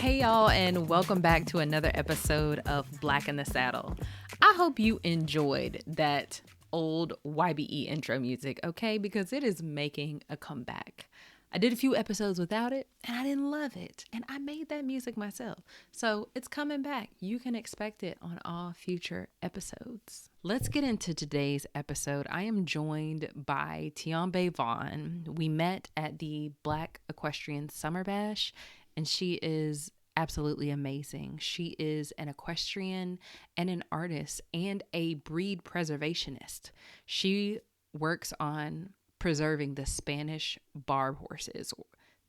Hey, y'all, and welcome back to another episode of Black in the Saddle. I hope you enjoyed that old YBE intro music, okay? Because it is making a comeback. I did a few episodes without it, and I didn't love it. And I made that music myself. So it's coming back. You can expect it on all future episodes. Let's get into today's episode. I am joined by Tiombe Vaughan. We met at the Black Equestrian Summer Bash, and she is absolutely amazing. She is an equestrian and an artist and a breed preservationist. She works on preserving the Spanish Barb horses.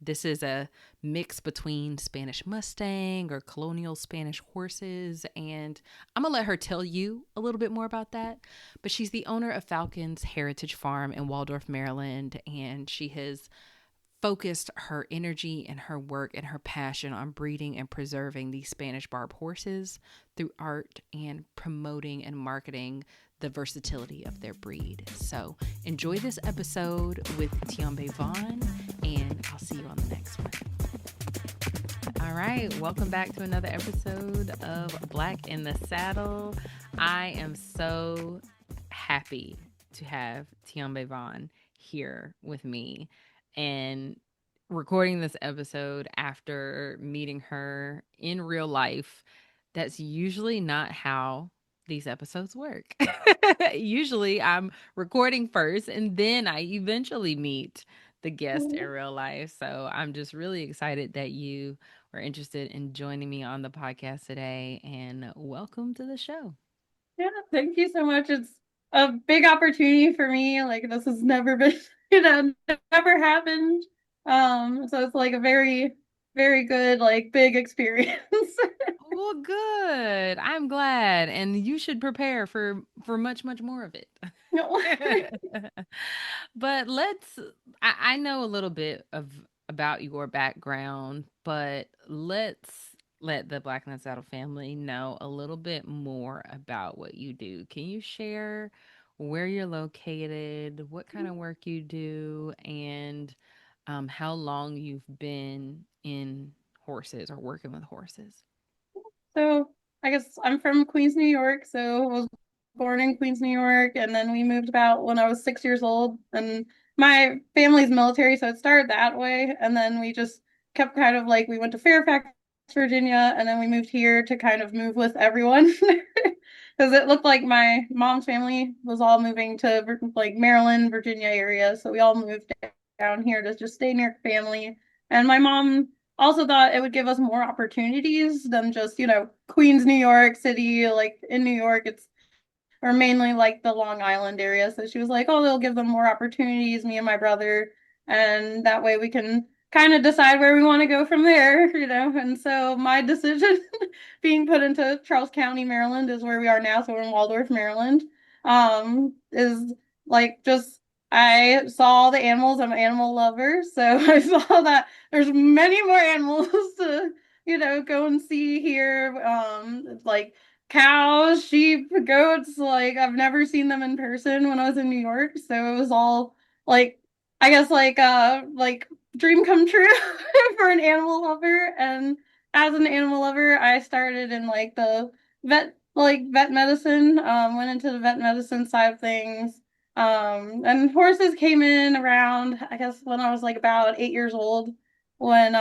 This is a mix between Spanish Mustang or colonial Spanish horses, and I'm gonna let her tell you a little bit more about that. But she's the owner of Falcon's Heritage Farm in Waldorf, Maryland, and she has focused her energy and her work and her passion on breeding and preserving these Spanish Barb horses through art and promoting and marketing the versatility of their breed. So enjoy this episode with Tiombe Vaughan, and I'll see you on the next one. All right, welcome back to another episode of Black in the Saddle. I am so happy to have Tiombe Vaughan here with me and recording this episode after meeting her in real life. That's usually not how these episodes work. Usually I'm recording first and then I eventually meet the guest in real life. So I'm just really excited that you were interested in joining me on the podcast today, and welcome to the show. Yeah, thank you so much. It's a big opportunity for me. Like this has never been, never happened. So it's like a very, very good, like big experience. Well, good. I'm glad, and you should prepare for much more of it. No. But I know a little bit of about your background, but let's let the Black and the Saddle family know a little bit more about what you do. Can you share where you're located, what kind of work you do, and how long you've been in horses or working with horses? So I guess I'm from Queens, New York. So I was born in Queens, New York, and then we moved about when I was 6 years old. And my family's military, so it started that way. And then we just kept kind of like we went to Fairfax, Virginia, and then we moved here to kind of move with everyone. Because it looked like my mom's family was all moving to like Maryland, Virginia area. So we all moved down here to just stay near family. And my mom also thought it would give us more opportunities than just, Queens, New York City. Like in New York, it's or mainly like the Long Island area. So she was like, oh, they'll give them more opportunities, me and my brother. And that way we can kind of decide where we want to go from there. And so my decision being put into Charles County, Maryland is where we are now. So we're in Waldorf, Maryland. Is like just I saw the animals. I'm an animal lover. So I saw that there's many more animals to, go and see here. Like cows, sheep, goats. Like I've never seen them in person when I was in New York, so it was all like I guess like dream come true for an animal lover. And as an animal lover, I started in like the vet medicine, went into the vet medicine side of things. And horses came in around I guess when I was like about 8 years old when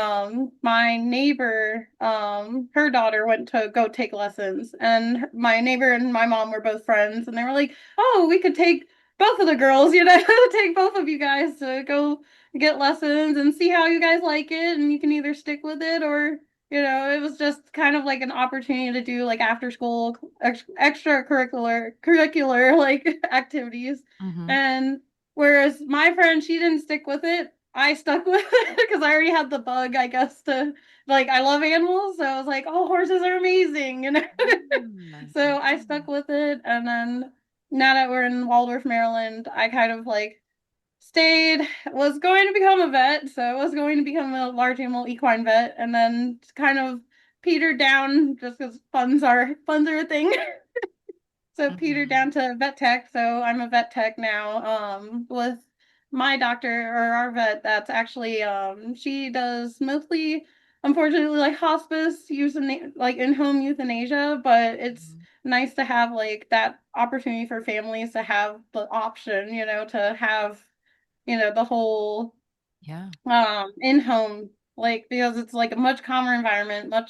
my neighbor her daughter went to go take lessons, and my neighbor and my mom were both friends, and they were like, oh, we could take both of the girls, take both of you guys to go get lessons and see how you guys like it, and you can either stick with it or it was just kind of like an opportunity to do like after school extracurricular like activities. Mm-hmm. And whereas my friend, she didn't stick with it, I stuck with it because I already had the bug, I guess, to like I love animals, so I was like, oh, horses are amazing. So I stuck with it, and then now that we're in Waldorf, Maryland, I kind of like stayed, was going to become a vet, so I was going to become a large animal equine vet, and then kind of petered down just because funds are a thing. So petered Mm-hmm. down to vet tech. So I'm a vet tech now, with my doctor or our vet. That's actually she does mostly unfortunately like hospice like in-home euthanasia, but it's Mhm. nice to have like that opportunity for families to have the option, to have, the whole Yeah. in-home, like, because it's like a much calmer environment, Yeah.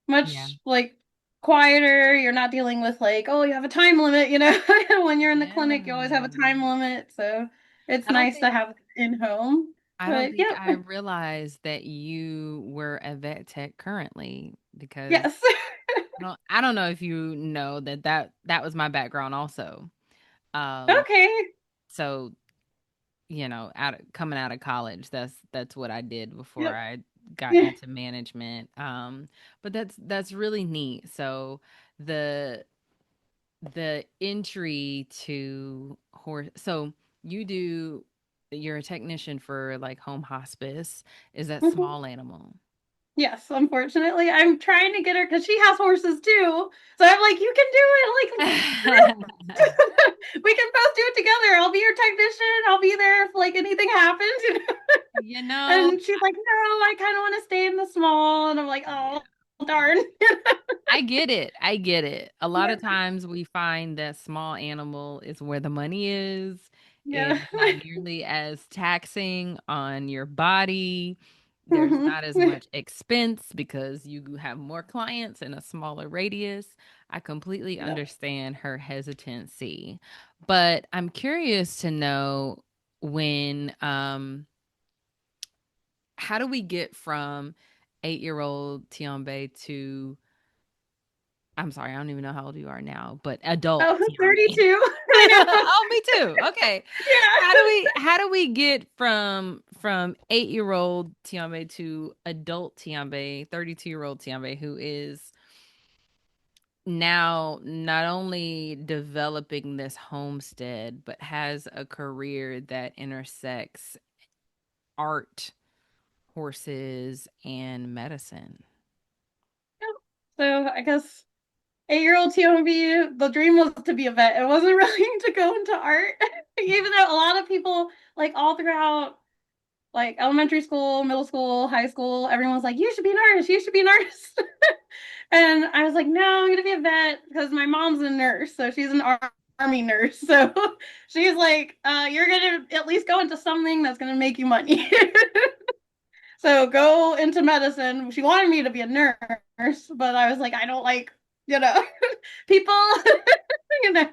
much like quieter. You're not dealing with like, oh, you have a time limit, when you're in the clinic, you always have a Yeah. time limit. So it's I don't nice to think have in-home. I don't But think yep. I realized that you were a vet tech currently because Yes. I don't know if you know that was my background also. Um, Okay. so coming out of college, that's what I did before Yep. I got Yeah. into management. But that's really neat. So the the entry to horse. So you're a technician for like home hospice. Is that Mhm. small animal? Yes, unfortunately, I'm trying to get her because she has horses too. So I'm like, you can do it. Like, we can both do it together. I'll be your technician. I'll be there if like anything happens. You know, And she's like, no, I kind of want to stay in the small. And I'm like, yeah. oh, darn. I get it. I get it. A lot of Yeah. times we find that small animal is where the money is. Yeah. It's not nearly as taxing on your body. There's Mhm. not as much expense because you have more clients in a smaller radius. I completely Yep. understand her hesitancy. But I'm curious to know when how do we get from 8-year-old Tiombe to I'm sorry, I don't even know how old you are now, but adult Oh, Tiombe. 32. I know. Oh, me too. Okay. Yeah. How do we get from 8-year-old Tiombe to adult Tiombe, 32-year-old Tiombe, who is now not only developing this homestead, but has a career that intersects art, horses, and medicine. So I guess 8-year-old Tiombe, the dream was to be a vet. It wasn't really to go into art. Even though a lot of people, like all throughout like elementary school, middle school, high school, everyone's like, you should be an artist, you should be an artist. And I was like, no, I'm gonna be a vet because my mom's a nurse, so she's an army nurse. So she's like, you're gonna at least go into something that's gonna make you money. So go into medicine. She wanted me to be a nurse, but I was like, I don't like, you know, people. you know,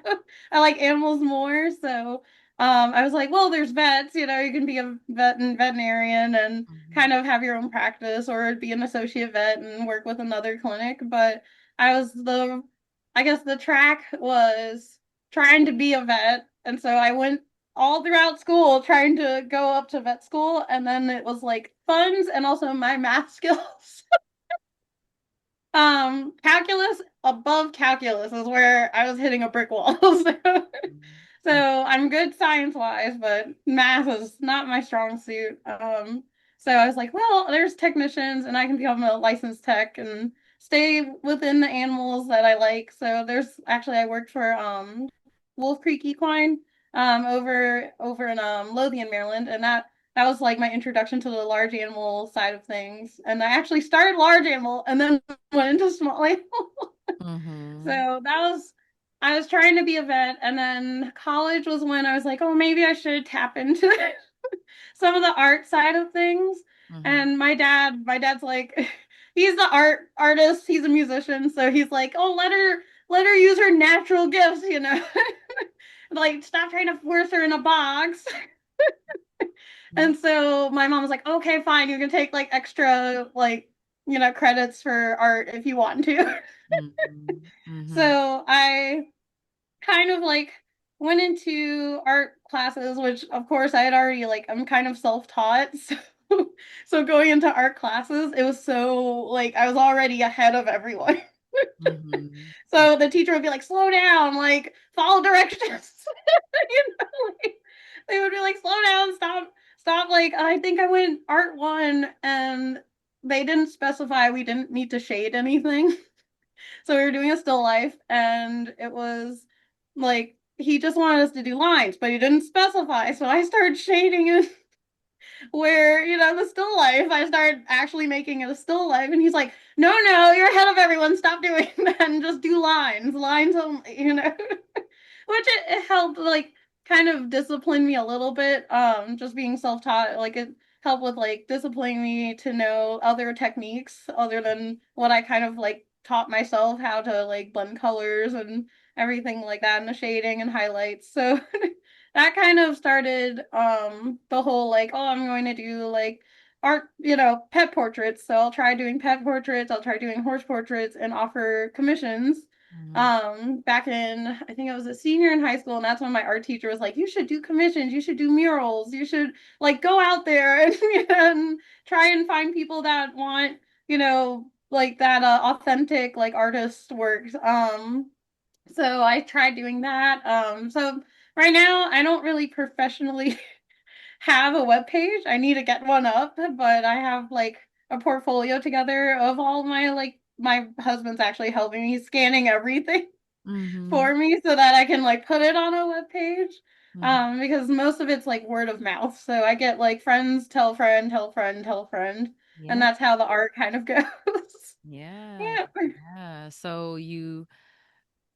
I like animals more. So I was like, well, there's vets, you can be a vet and veterinarian and Mhm. kind of have your own practice or be an associate vet and work with another clinic. But I guess the track was trying to be a vet. And so I went all throughout school trying to go up to vet school. And then it was like funds and also my math skills. Calculus above calculus is where I was hitting a brick wall. So I'm good science wise, but math is not my strong suit. So I was like, well, there's technicians, and I can become a licensed tech and stay within the animals that I like. So there's actually I worked for Wolf Creek Equine over in Lothian, Maryland, and that was like my introduction to the large animal side of things. And I actually started large animal and then went into small animal. So Mhm. I was trying to be a vet, and then college was when I was like, oh, maybe I should tap into some of the art side of things. Mhm. And my dad's like, he's the artist, he's a musician, so he's like, oh, let her use her natural gifts. Like, stop trying to force her in a box. Yeah. And so my mom was like, okay, fine, you can take like extra like credits for art if you want to. Mhm. Mhm. So I kind of like went into art classes, which of course I had already like I'm kind of self-taught. So going into art classes, it was so like I was already ahead of everyone. Mhm. So the teacher would be like, slow down, like follow directions. Like, they would be like, slow down, stop. Like I think I went art one and they didn't specify we didn't need to shade anything. So we were doing a still life, and it was like he just wanted us to do lines, but he didn't specify. So I started shading it, where, the still life, I started actually making it a still life. And he's like, no, no, you're ahead of everyone. Stop doing that and just do lines only, which it helped like kind of discipline me a little bit. Just being self-taught, like it helped with like disciplining me to know other techniques other than what I kind of like taught myself how to like blend colors and everything like that and the shading and highlights. So that kind of started the whole like, oh, I'm going to do like art, pet portraits. So I'll try doing pet portraits, I'll try doing horse portraits and offer commissions. Mhm. Back in, I think I was a senior in high school, and that's when my art teacher was like, you should do commissions, you should do murals, you should like go out there and, and try and find people that want, like that authentic like artist works. So I tried doing that. So right now I don't really professionally have a web page. I need to get one up, but I have like a portfolio together of all my like my husband's actually helping me scanning everything Mhm. for me so that I can like put it on a web page. Mhm. Because most of it's like word of mouth. So I get like friends tell friend, tell friend, tell friend, and Yeah. that's how the art kind of goes. Yeah. Yeah. Yeah. So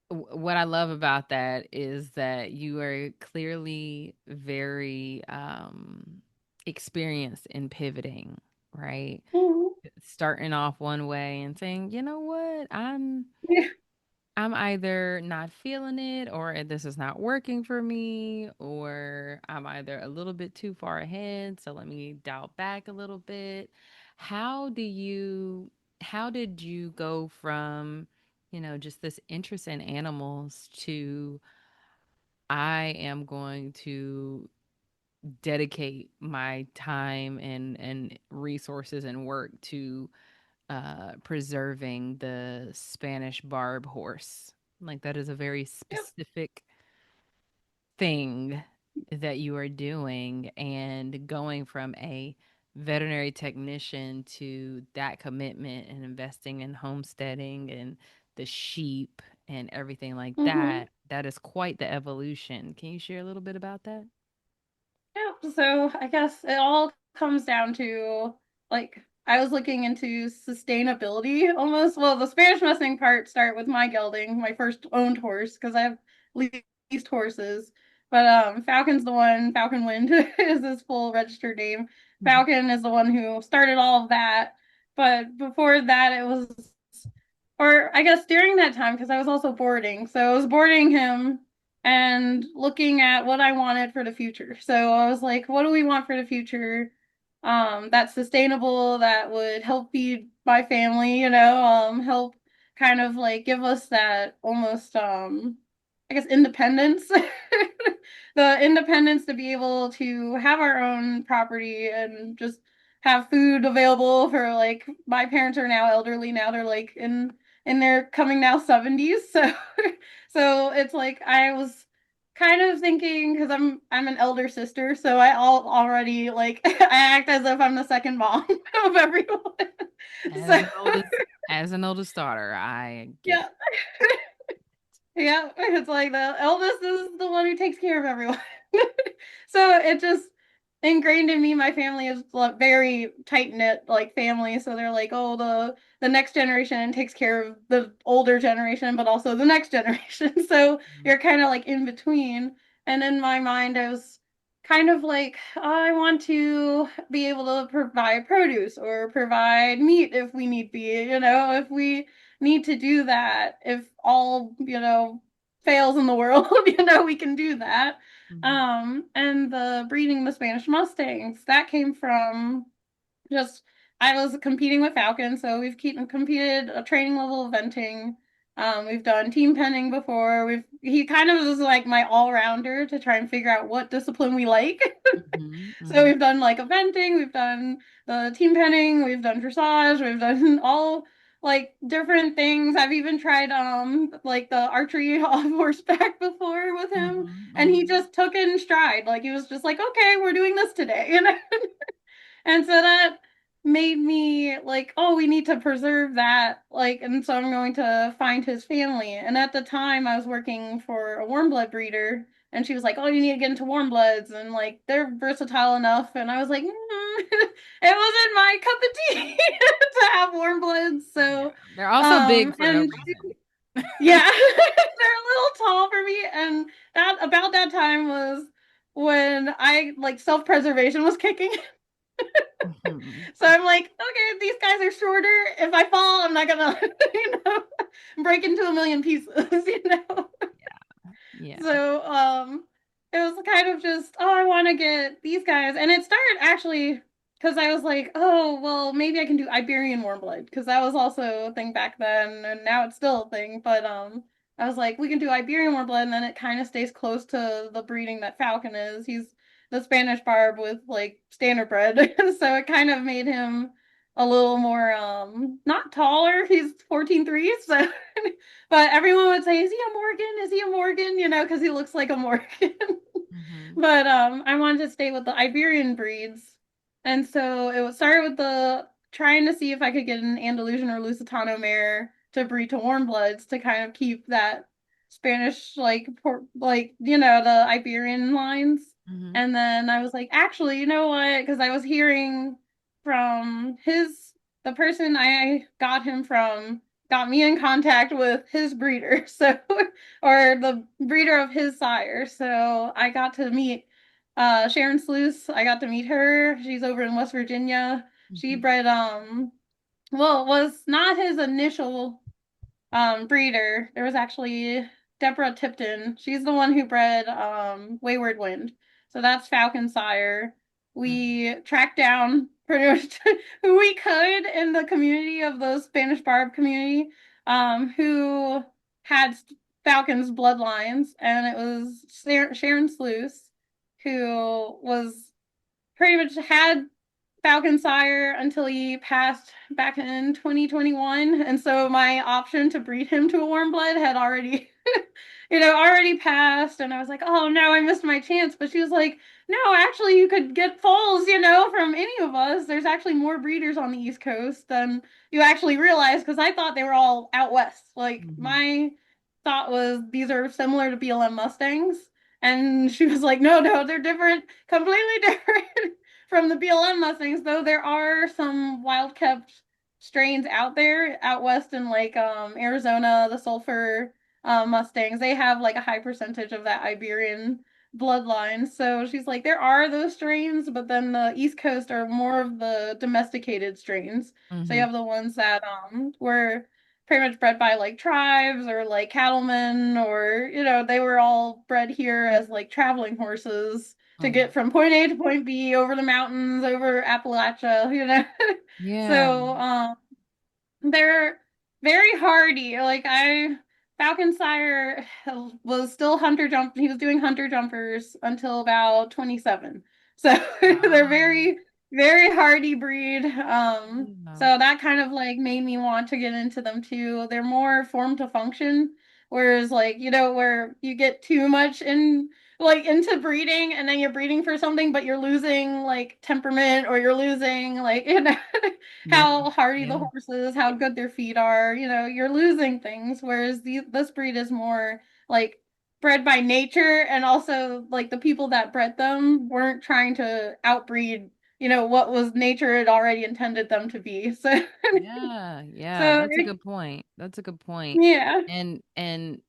what I love about that is that you are clearly very experienced in pivoting, right? Mhm. Starting off one way and saying, "You know what? I'm either not feeling it or this is not working for me or I'm either a little bit too far ahead, so let me dial back a little bit." How do you how did you go from, just this interest in animals to I am going to dedicate my time and resources and work to preserving the Spanish Barb horse. Like that is a very Yep. specific thing that you are doing, and going from a veterinary technician to that commitment and investing in homesteading and the sheep and everything like Mhm. that. That is quite the evolution. Can you share a little bit about that? Yeah, so I guess it all comes down to like I was looking into sustainability almost. Well, the Spanish Mustang part started with my gelding, my first owned horse, because I have leased horses. But Falcon's the one, Falcon Wind is his full registered name. Mhm. Falcon is the one who started all of that. But before that, it was, or I guess during that time, because I was also boarding. So I was boarding him and looking at what I wanted for the future. So I was like, what do we want for the future? That's sustainable, that would help feed my family, help kind of like give us that almost I guess independence. The independence to be able to have our own property and just have food available for like my parents are now elderly now, they're like in their coming now 70s. So so it's like I was kind of thinking because I'm an elder sister, so I already like I act as if I'm the second mom of everyone. As So an oldest as an oldest daughter, I get yeah, yeah, it's like the eldest is the one who takes care of everyone. So it just ingrained in me. My family is very tight knit, like family. So they're like, oh, the next generation takes care of the older generation, but also the next generation. So it. you're kind of like in between. And in my mind, I was kind of like, I want to be able to provide produce or provide meat if we need be, if we need to do that, if all, fails in the world, we can do that. Mhm. And the breeding the Spanish Mustangs, that came from just I was competing with Falcon, so we've competed a training level eventing. We've done team penning before. He kind of is like my all rounder to try and figure out what discipline we like. Mhm. So Mhm. we've done like eventing, we've done the team penning, we've done dressage, we've done all like different things. I've even tried like the archery off horseback before with him, Mhm. and he Mhm. just took it in stride. Like he was just like, okay, we're doing this today, and so that. made me like, oh, we need to preserve that. Like, and so I'm going to find his family. And at the time, I was working for a warm blood breeder, and she was like, oh, you need to get into warm bloods, and like they're versatile enough. And I was like, it wasn't my cup of tea to have warm bloods. Yeah. So, They're also big for no and reason. yeah, they're a little tall for me. And that about that time was when I like self-preservation was kicking. Mhm. So I'm like, okay, these guys are shorter. If I fall, I'm not gonna, break into a million pieces. Yeah. So, it was kind of just, oh, I want to get these guys. And it started actually because I was like, oh, well, maybe I can do Iberian warm blood because that was also a thing back then, and now it's still a thing. But I was like, we can do Iberian warm blood, and then it kind of stays close to the breeding that Falcon is. He's the Spanish Barb with like standard bred, so it kind of made him a little more not taller. He's 14'3", so but everyone would say, "Is he a Morgan? Is he a Morgan?" Because he looks like a Morgan. Hmm. But I wanted to stay with the Iberian breeds, and so it was started with the trying to see if I could get an Andalusian or Lusitano mare to breed to warm bloods to kind of keep that Spanish the Iberian lines. Hmm. And then I was like, actually, you know what? Because I was hearing from the person I got him from got me in contact with his breeder. So, or the breeder of his sire. So I got to meet Sharon Sluice. I got to meet her. She's over in West Virginia. She Hmm. bred well, it was not his initial breeder. There was actually Deborah Tipton. She's the one who bred Wayward Wind. So that's Falcon sire. We tracked down pretty much who we could in the community of the Spanish Barb community, who had Falcon's bloodlines, and it was Sharon Sluice, who was pretty much had Falcon sire until he passed back in 2021. And so my option to breed him to a warm blood had already, already passed. And I was like, oh no, I missed my chance. But she was like, no, actually, you could get foals, from any of us. There's actually more breeders on the East Coast than you actually realize because I thought they were all out west. Like, Hmm. my thought was these are similar to BLM Mustangs. And she was like, no, no, they're different, completely different from the BLM Mustangs, though there are some wild kept strains out there out west in like Arizona, the sulfur Mustangs. They have like a high percentage of that Iberian bloodline. So she's like, there are those strains, but then the East Coast are more of the domesticated strains. So you Hmm. have the ones that were pretty much bred by like tribes or like cattlemen, or they were all bred here as like traveling horses to Hmm. get from point A to point B over the mountains, over Appalachia. Yeah. So they're very hardy. Falcon Sire was still hunter jump. He was doing hunter jumpers until about 27. So they're Wow. very, very hardy breed. Yeah. So that kind of like made me want to get into them too. They're more form to function, whereas like where you get too much in like into breeding and then you're breeding for something, but you're losing like temperament or you're losing like Yeah. how hardy the Yeah. horses, how good their feet are. You're losing things. Whereas this breed is more like bred by nature, and also like the people that bred them weren't trying to outbreed, what was nature had already intended them to be. So, Yeah. Yeah. so That's a good point. That's a good point. yeah. And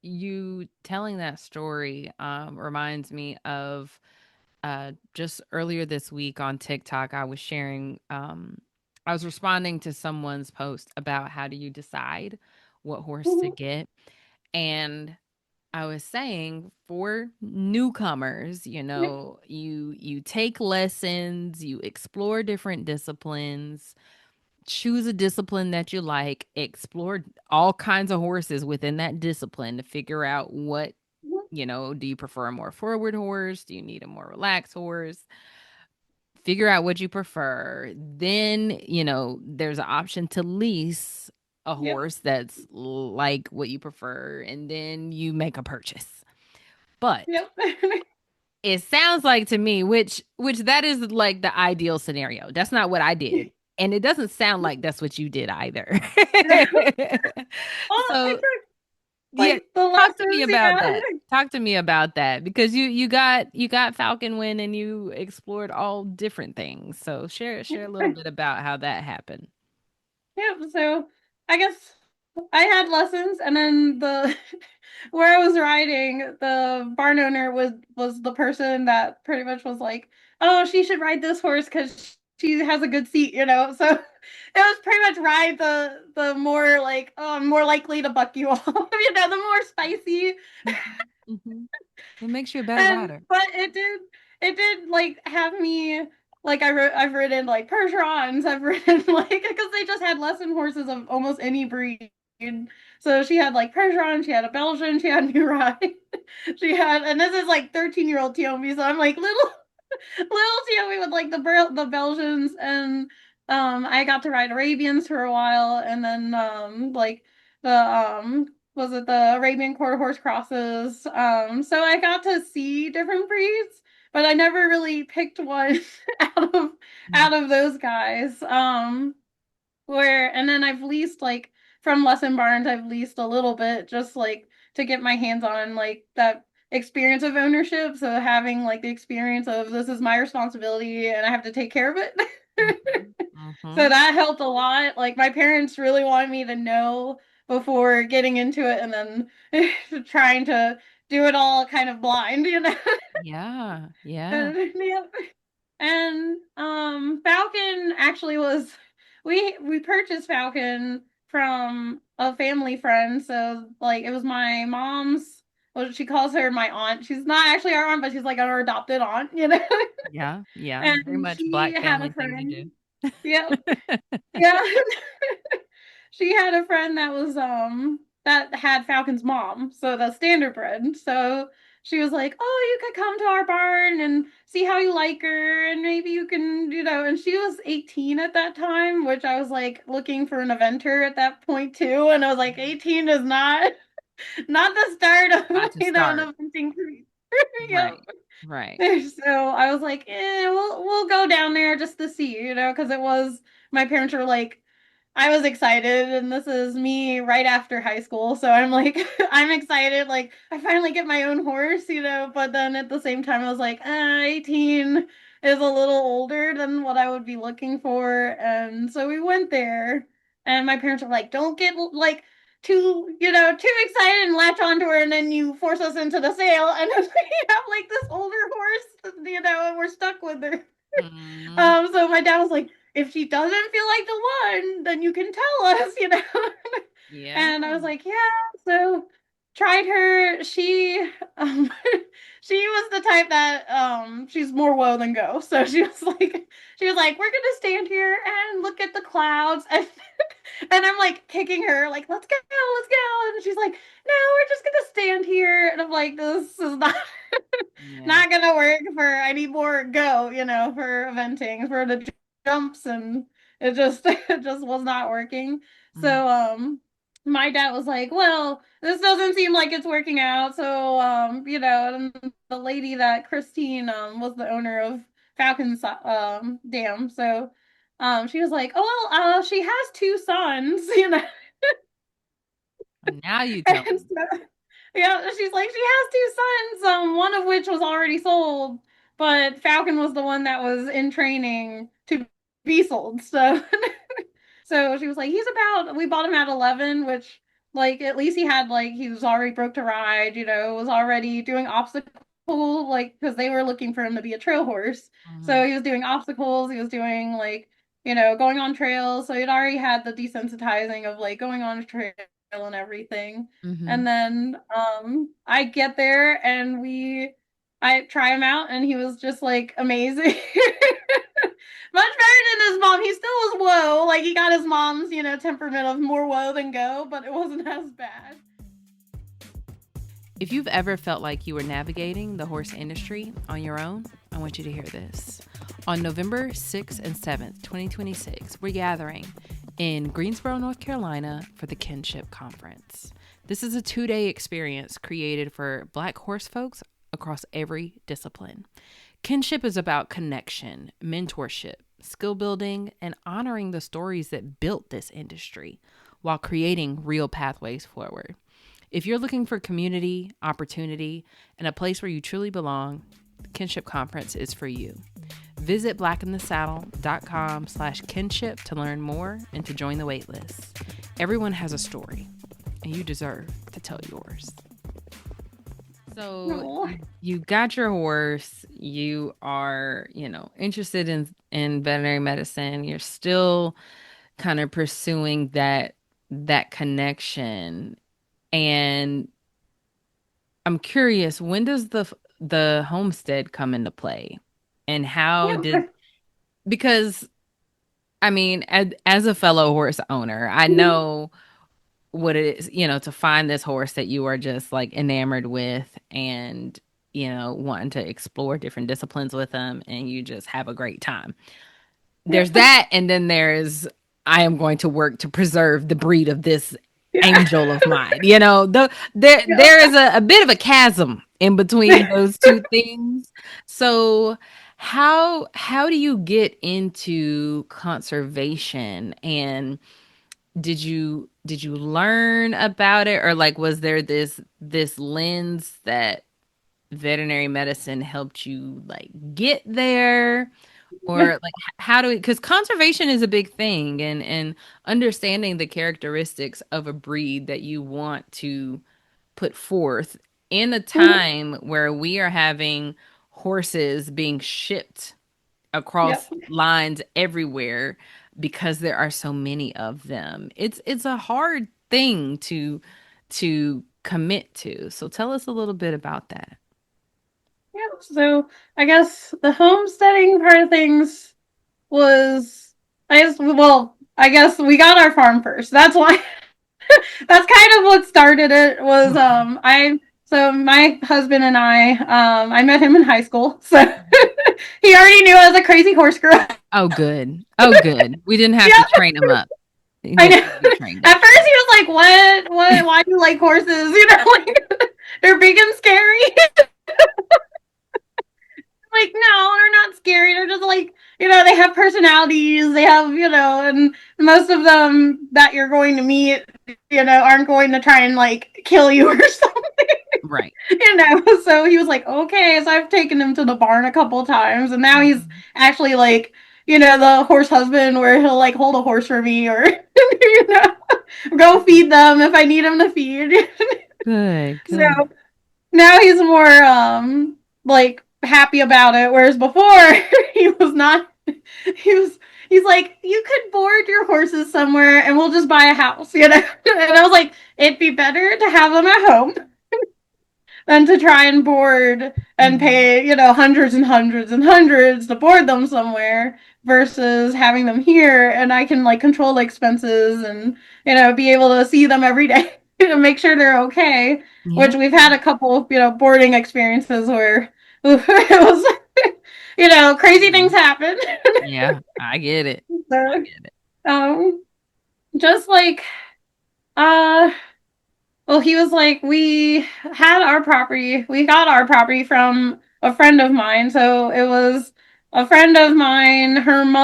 you telling that story reminds me of just earlier this week on TikTok. I was responding to someone's post about how do you decide what horse to Mhm. get. And I was saying for newcomers, Yep. you take lessons, you explore different disciplines, choose a discipline that you like, explore all kinds of horses within that discipline to figure out what, do you prefer a more forward horse? Do you need a more relaxed horse? Figure out what you prefer. Then, there's an option to lease a Yep. horse that's like what you prefer, and then you make a purchase. But Yep. It sounds like to me, which that is like the ideal scenario. That's not what I did. And it doesn't sound like that's what you did either. Well, I So, took yeah, like the talk to me lessons, about yeah. that. Talk to me about that because you got Falcon Win and you explored all different things. So share a little bit about how that happened. Yeah, so I guess I had lessons, and then the where I was riding, the barn owner was the person that pretty much was like, "Oh, she should ride this horse because she has a good seat," you know. So it was pretty much ride the more like more likely to buck you off, you know, the more spicy. Hmm. It makes you a better And rider. but it did like have me like I've ridden like Percherons, I've ridden like because they just had lesson horses of almost any breed. So she had like Percheron, she had a Belgian, she had New Rye, she had, and this is like 13-year-old Tiombe, so I'm like little Tiombe with like the Belgians, and I got to ride Arabians for a while, and then like the was it the Arabian quarter horse crosses. So I got to see different breeds, but I never really picked one out of Mhm. out of those guys. Where and then I've leased like from lesson barns, I've leased a little bit just like to get my hands on like that experience of ownership. So having like the experience of this is my responsibility and I have to take care of it. Mhm. So Mhm. that helped a lot. Like my parents really wanted me to know before getting into it and then trying to do it all kind of blind, you know. Yeah. Yeah. Yeah. And Falcon actually was we purchased Falcon from a family friend. So like it was my mom's, well, she calls her my aunt. She's not actually our aunt, but she's like our adopted aunt, you know. Yeah. Yeah. Very And much she black had family a thing to friend. do. Yep. Yeah. She had a friend that was that had Falcon's mom, so the standard bred. So she was like, "Oh, you could come to our barn and see how you like her, and maybe you can, you know." And she was 18 at that time, which I was like looking for an eventer at that point too. And I was like, 18 is not the start of Not to an start. eventing career. Yep. Right. Right. So I was like, we'll go down there just to see, you know, because it was my parents were like, I was excited, and this is me right after high school, so I'm like, I'm excited, like I finally get my own horse, you know. But then at the same time, I was like, 18 is a little older than what I would be looking for, and so we went there, and my parents were like, don't get like too excited and latch onto her, and then you force us into the sale, and then we have like this older horse, you know, and we're stuck with her. Mm. So my dad was like, if she doesn't feel like the one, then you can tell us, you know. Yeah. And I was like, yeah. So tried her. Um she was the type that she's more woe than go. So she was like, we're gonna stand here and look at the clouds, and I'm like kicking her, like, let's go. And she's like, no, we're just gonna stand here. And I'm like, this is not Yeah. not gonna work for I need more go, you know, for eventing, for the jumps, and it just was not working. Mm. So my dad was like, well, this doesn't seem like it's working out. So you know, and the lady that Christine was the owner of Falcon's Dam. So she was like, oh well, she has two sons, you know. Now you tell And me. so, yeah, she's like, she has two sons, one of which was already sold, but Falcon was the one that was in training to be sold. So, so she was like, we bought him at 11, which, like, at least he had, like, he was already broke to ride, you know, was already doing obstacle, like, because they were looking for him to be a trail horse. So Mhm. he was doing obstacles, he was doing, like, you know, going on trails. So he'd already had the desensitizing of, like, going on a trail and everything. And Mhm. then I get there and I try him out and he was just like amazing. Much better than his mom. He still was woe. Like he got his mom's, you know, temperament of more woe than go, but it wasn't as bad. If you've ever felt like you were navigating the horse industry on your own, I want you to hear this. On November 6th and 7th, 2026, we're gathering in Greensboro, North Carolina for the Kinship Conference. This is a 2-day experience created for Black horse folks across every discipline. Kinship is about connection, mentorship, skill building, and honoring the stories that built this industry while creating real pathways forward. If you're looking for community, opportunity, and a place where you truly belong, the Kinship Conference is for you. Visit blackinthesaddle.com/kinship to learn more and to join the waitlist. Everyone has a story, and you deserve to tell yours. So you got your horse, you are, interested in veterinary medicine. You're still kind of pursuing that connection. And I'm curious, when does the homestead come into play? And because I mean, as a fellow horse owner, I know what it is, to find this horse that you are just like enamored with and, wanting to explore different disciplines with them and you just have a great time. There's that. And then I am going to work to preserve the breed of this angel of mine. There is a bit of a chasm in between those two things. So how do you get into conservation, and did you learn about it, or like was there this lens that veterinary medicine helped you like get there, or like how do we, because conservation is a big thing, and understanding the characteristics of a breed that you want to put forth in a time where we are having horses being shipped across lines everywhere because there are so many of them. It's a hard thing to commit to. So tell us a little bit about that. Yeah, so I guess the homesteading part of things was, I guess we got our farm first. That's why that's kind of what started it was so my husband and I met him in high school. So he already knew I was a crazy horse girl. Oh good. Oh good. We didn't have to train him up. I know. At first he was like, what, why do you like horses? Like they're big and scary. Like, no, they're not scary. They're just like, they have personalities. They have, and most of them that you're going to meet, aren't going to try and like kill you or something. Right. So he was like, okay. So I've taken him to the barn a couple times, and now he's actually like, the horse husband where he'll like hold a horse for me or, go feed them if I need him to feed. Good. So now he's more, like, happy about it, whereas before he was not. He's like, you could board your horses somewhere and we'll just buy a house, and I was like, it'd be better to have them at home than to try and board and pay, hundreds and hundreds and hundreds to board them somewhere versus having them here, and I can like control the expenses and be able to see them every day to make sure they're okay. Which we've had a couple of boarding experiences where it was crazy things happen. Yeah, I get it. So, I get it. Just like well, he was like, we got our property from a friend of mine. So it was a friend of mine,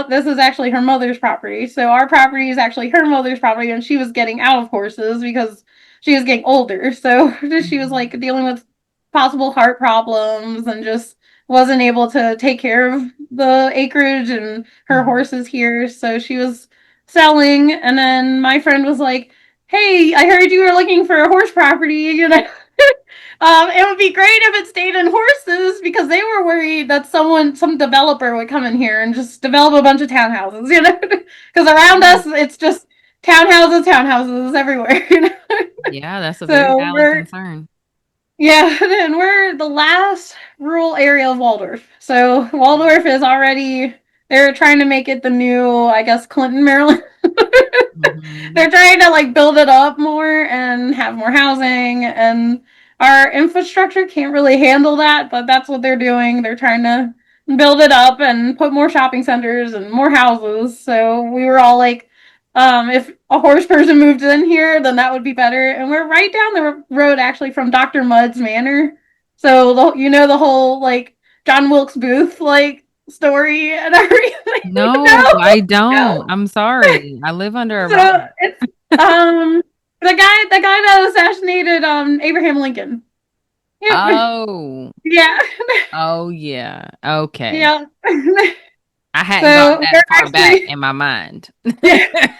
this is actually her mother's property. So our property is actually her mother's property, and she was getting out of horses because she was getting older. So she was like dealing with possible heart problems and just wasn't able to take care of the acreage and her horses here. So she was selling, and then my friend was like, hey, I heard you were looking for a horse property, it would be great if it stayed in horses, because they were worried that some developer would come in here and just develop a bunch of townhouses, because around us, it's just townhouses everywhere, Yeah, that's a very valid concern. Yeah, and we're the last rural area of Waldorf. So Waldorf is already, they're trying to make it the new, I guess, Clinton, Maryland. They're trying to like build it up more and have more housing, and our infrastructure can't really handle that, but that's what they're doing. They're trying to build it up and put more shopping centers and more houses. So we were all like, if a horse person moved in here, then that would be better. And we're right down the road actually from Dr. Mudd's Manor. So the whole like John Wilkes Booth like story and everything. No, No, I no. don't. I'm sorry. I live under a rock. So it's um the guy that assassinated Abraham Lincoln. Yep. Oh, Yeah. oh yeah. Okay. Yeah. I hadn't gone So that they're far back actually in my mind. yeah.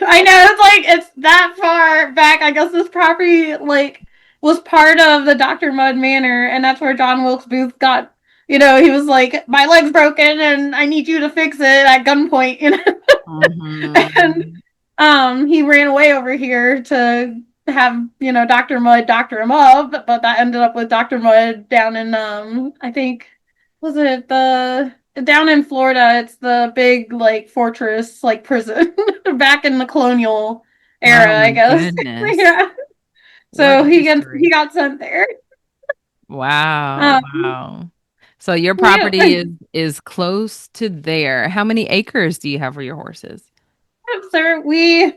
I know it's that far back. I guess this property like was part of the Dr. Mudd Manor, and that's where John Wilkes Booth got. He was like, "My leg's broken, and I need you to fix it at gunpoint." And Mhm. he ran away over here to have Dr. Mudd doctor him up, but that ended up with Dr. Mudd down in I think was it the down in Florida. It's the big like fortress like prison back in the colonial Oh era, I my guess. goodness. Yeah. What So he history. got sent there. Wow, Um, wow. So your yeah. property is close to there. How many acres do you have for your horses? So we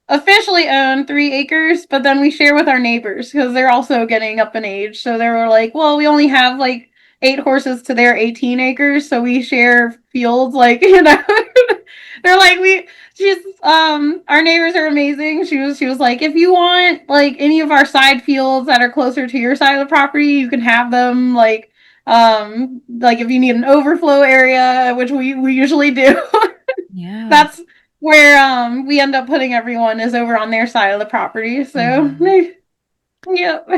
officially own 3 acres, but then we share with our neighbors because they're also getting up in age. So they were like, well, we only have like 8 horses to their 18 acres, so we share fields. Like, they're like, she's, our neighbors are amazing. She was like, if you want like any of our side fields that are closer to your side of the property, you can have them. Like if you need an overflow area, which we usually do, Yeah. that's where we end up putting everyone is over on their side of the property. So Hmm. yep.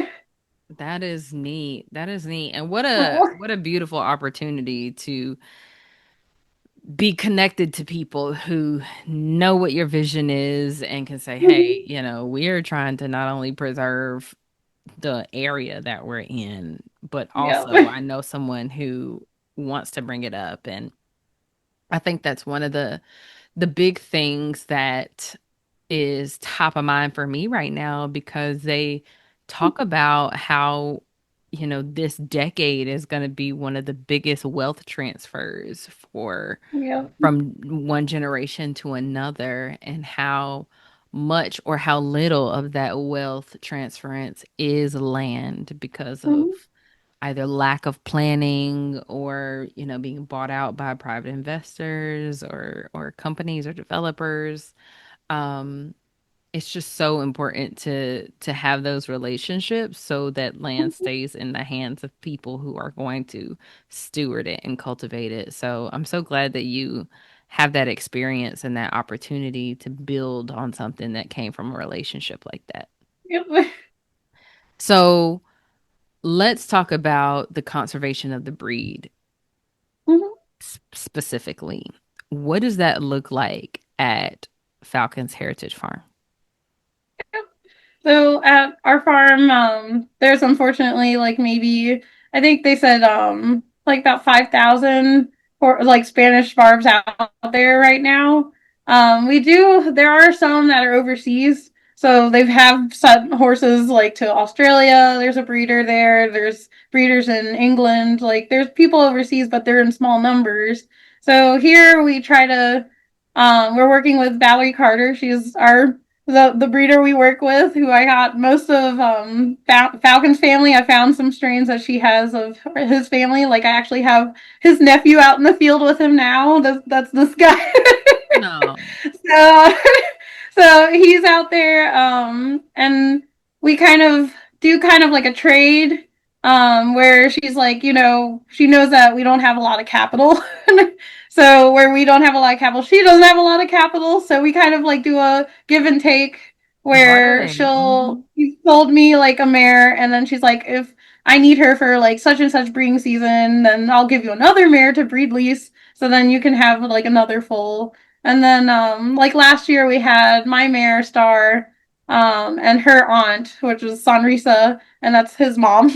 That is neat. That is neat. And Oh, what a beautiful opportunity to be connected to people who know what your vision is and can say, "Hey, mhm. we're trying to not only preserve the area that we're in, but Yep. also I know someone who wants to bring it up." And I think that's one of the big things that is top of mind for me right now because they talk about how this decade is going to be one of the biggest wealth transfers for Yep. from one generation to another, and how much or how little of that wealth transference is land because of Mhm. either lack of planning or being bought out by private investors or companies or developers. um it's just so important to have those relationships so that land stays in the hands of people who are going to steward it and cultivate it. So I'm so glad that you have that experience and that opportunity to build on something that came from a relationship like that. Yep. So let's talk about the conservation of the breed Mhm. specifically. What does that look like at Falcon's Heritage Farm? So at our farm, there's unfortunately like maybe I think they said like about 5,000 for like Spanish barbs out there right now. There are some that are overseas. So they've have sent horses like to Australia. There's a breeder there. There's breeders in England. Like there's people overseas, but they're in small numbers. So here we try to we're working with Valerie Carter. She's our the breeder we work with, who I got most of Falcon's family. I found some strains that she has of his family. Like I actually have his nephew out in the field with him now. That's this guy. No. So so he's out there, and we kind of do kind of like a trade, where she's like, she knows that we don't have a lot of capital. So where we don't have a lot of capital, she doesn't have a lot of capital. So we kind of like do a give and take where Bartering. she sold me like a mare, and then she's like, if I need her for like such and such breeding season, then I'll give you another mare to breed lease. So then you can have like another foal. And then like last year we had my mare Star and her aunt, which was Sonrisa, and that's his mom.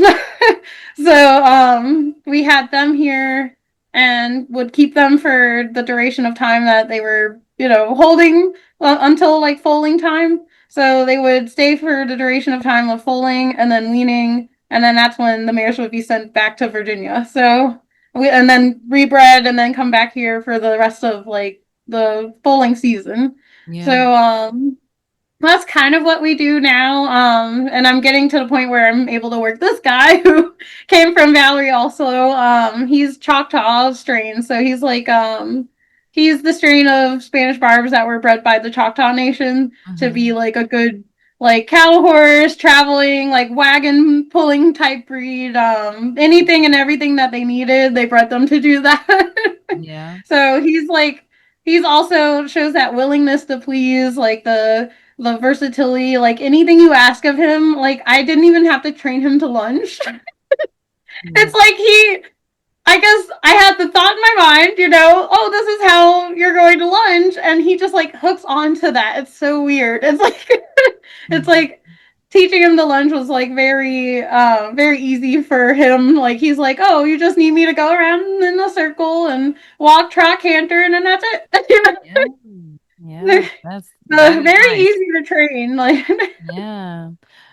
So we had them here and would keep them for the duration of time that they were, holding until like foaling time. So they would stay for the duration of time of foaling and then weaning, and then that's when the mares would be sent back to Virginia. So and then rebred and then come back here for the rest of like the foaling season. Yeah. So That's kind of what we do now. And I'm getting to the point where I'm able to work this guy who came from Valerie also. He's Choctaw strain, so he's the strain of Spanish Barbs that were bred by the Choctaw Nation to be Hmm. like a good like cattle horse, traveling, like wagon pulling type breed. Anything and everything that they needed, they bred them to do that. Yeah. So he's also shows that willingness to please, like the versatility, like anything you ask of him, like I didn't even have to train him to lunge. Mm. It's like I guess I had the thought in my mind, oh, this is how you're going to lunge, and he just like hooks onto that. It's so weird. It's like it's like teaching him to lunge was like very easy for him. Like he's like, oh, you just need me to go around in a circle and walk, trot, canter, and then that's it. Yeah. Yeah. That is Very nice. easy to train. Like Yeah.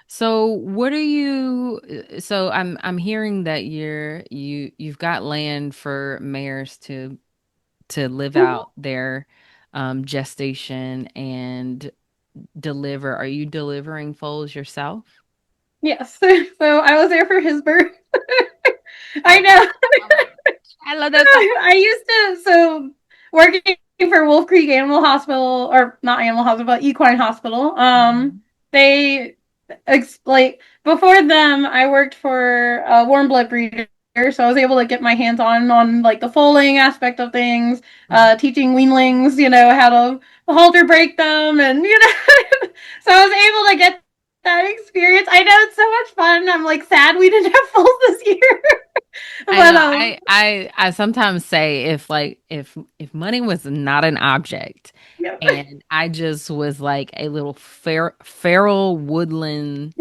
So what are you so I'm hearing that you've got land for mares to live out their gestation and deliver. Are you delivering foals yourself? yes. So I was there for his birth. I Oh, know. oh my gosh. I love that so I used to working for Wolf Creek Animal Hospital, or not Animal Hospital, but Equine Hospital. much. They like before them, I worked for a warm blood breeder, so I was able to get my hands on like the foaling aspect of things, Mhm. teaching weanlings, how to halter break them, and so I was able to get that experience. I know it's so much fun. I'm like sad we didn't have foals this year, I but know. I sometimes say if like if money was not an object yeah. and I just was like a little feral woodland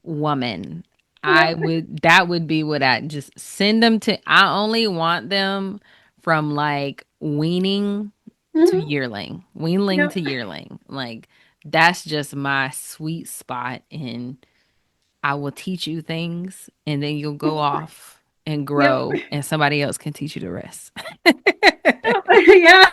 woman, Yeah. I would that would be what I just send them to. I only want them from like weaning to Mm-hmm. yearling, weanling Yep. to yearling. Like that's just my sweet spot in I will teach you things and then you'll go off and Yep. grow and somebody else can teach you the rest. Yeah.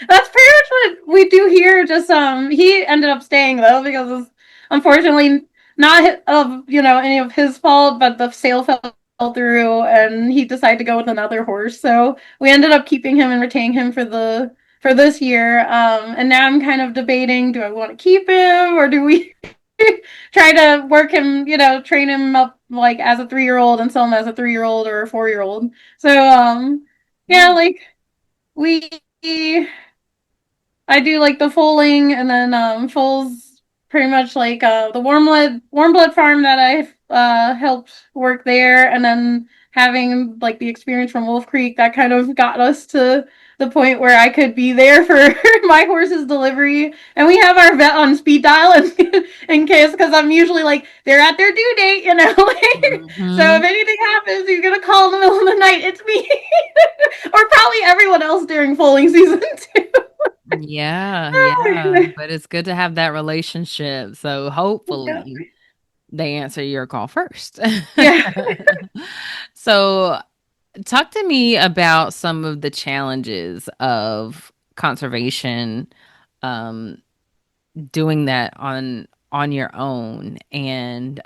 That's pretty much what we do here. Just he ended up staying though because it's unfortunately not of any of his fault, but the sale fell through, and he decided to go with another horse. So we ended up keeping him and retaining him for this year. And now I'm kind of debating: do I want to keep him or do we try to work him, train him up like as a 3 year old and sell him as a 3 year old or a 4 year old? So yeah, Yeah. like we I do like the foaling, and then foals pretty much like the warm blood farm that I helped work there, and then having like the experience from Wolf Creek that kind of got us to the point where I could be there for my horse's delivery, and we have our vet on speed dial in case, because I'm usually like they're at their due date, so if Hmm. anything happens, you're gonna call in the middle of the night. It's me, or probably everyone else during foaling season too. Yeah, yeah. But it's good to have that relationship. So Yeah. hopefully they answer your call first. Yeah. So talk to me about some of the challenges of conservation, um, doing that on your own and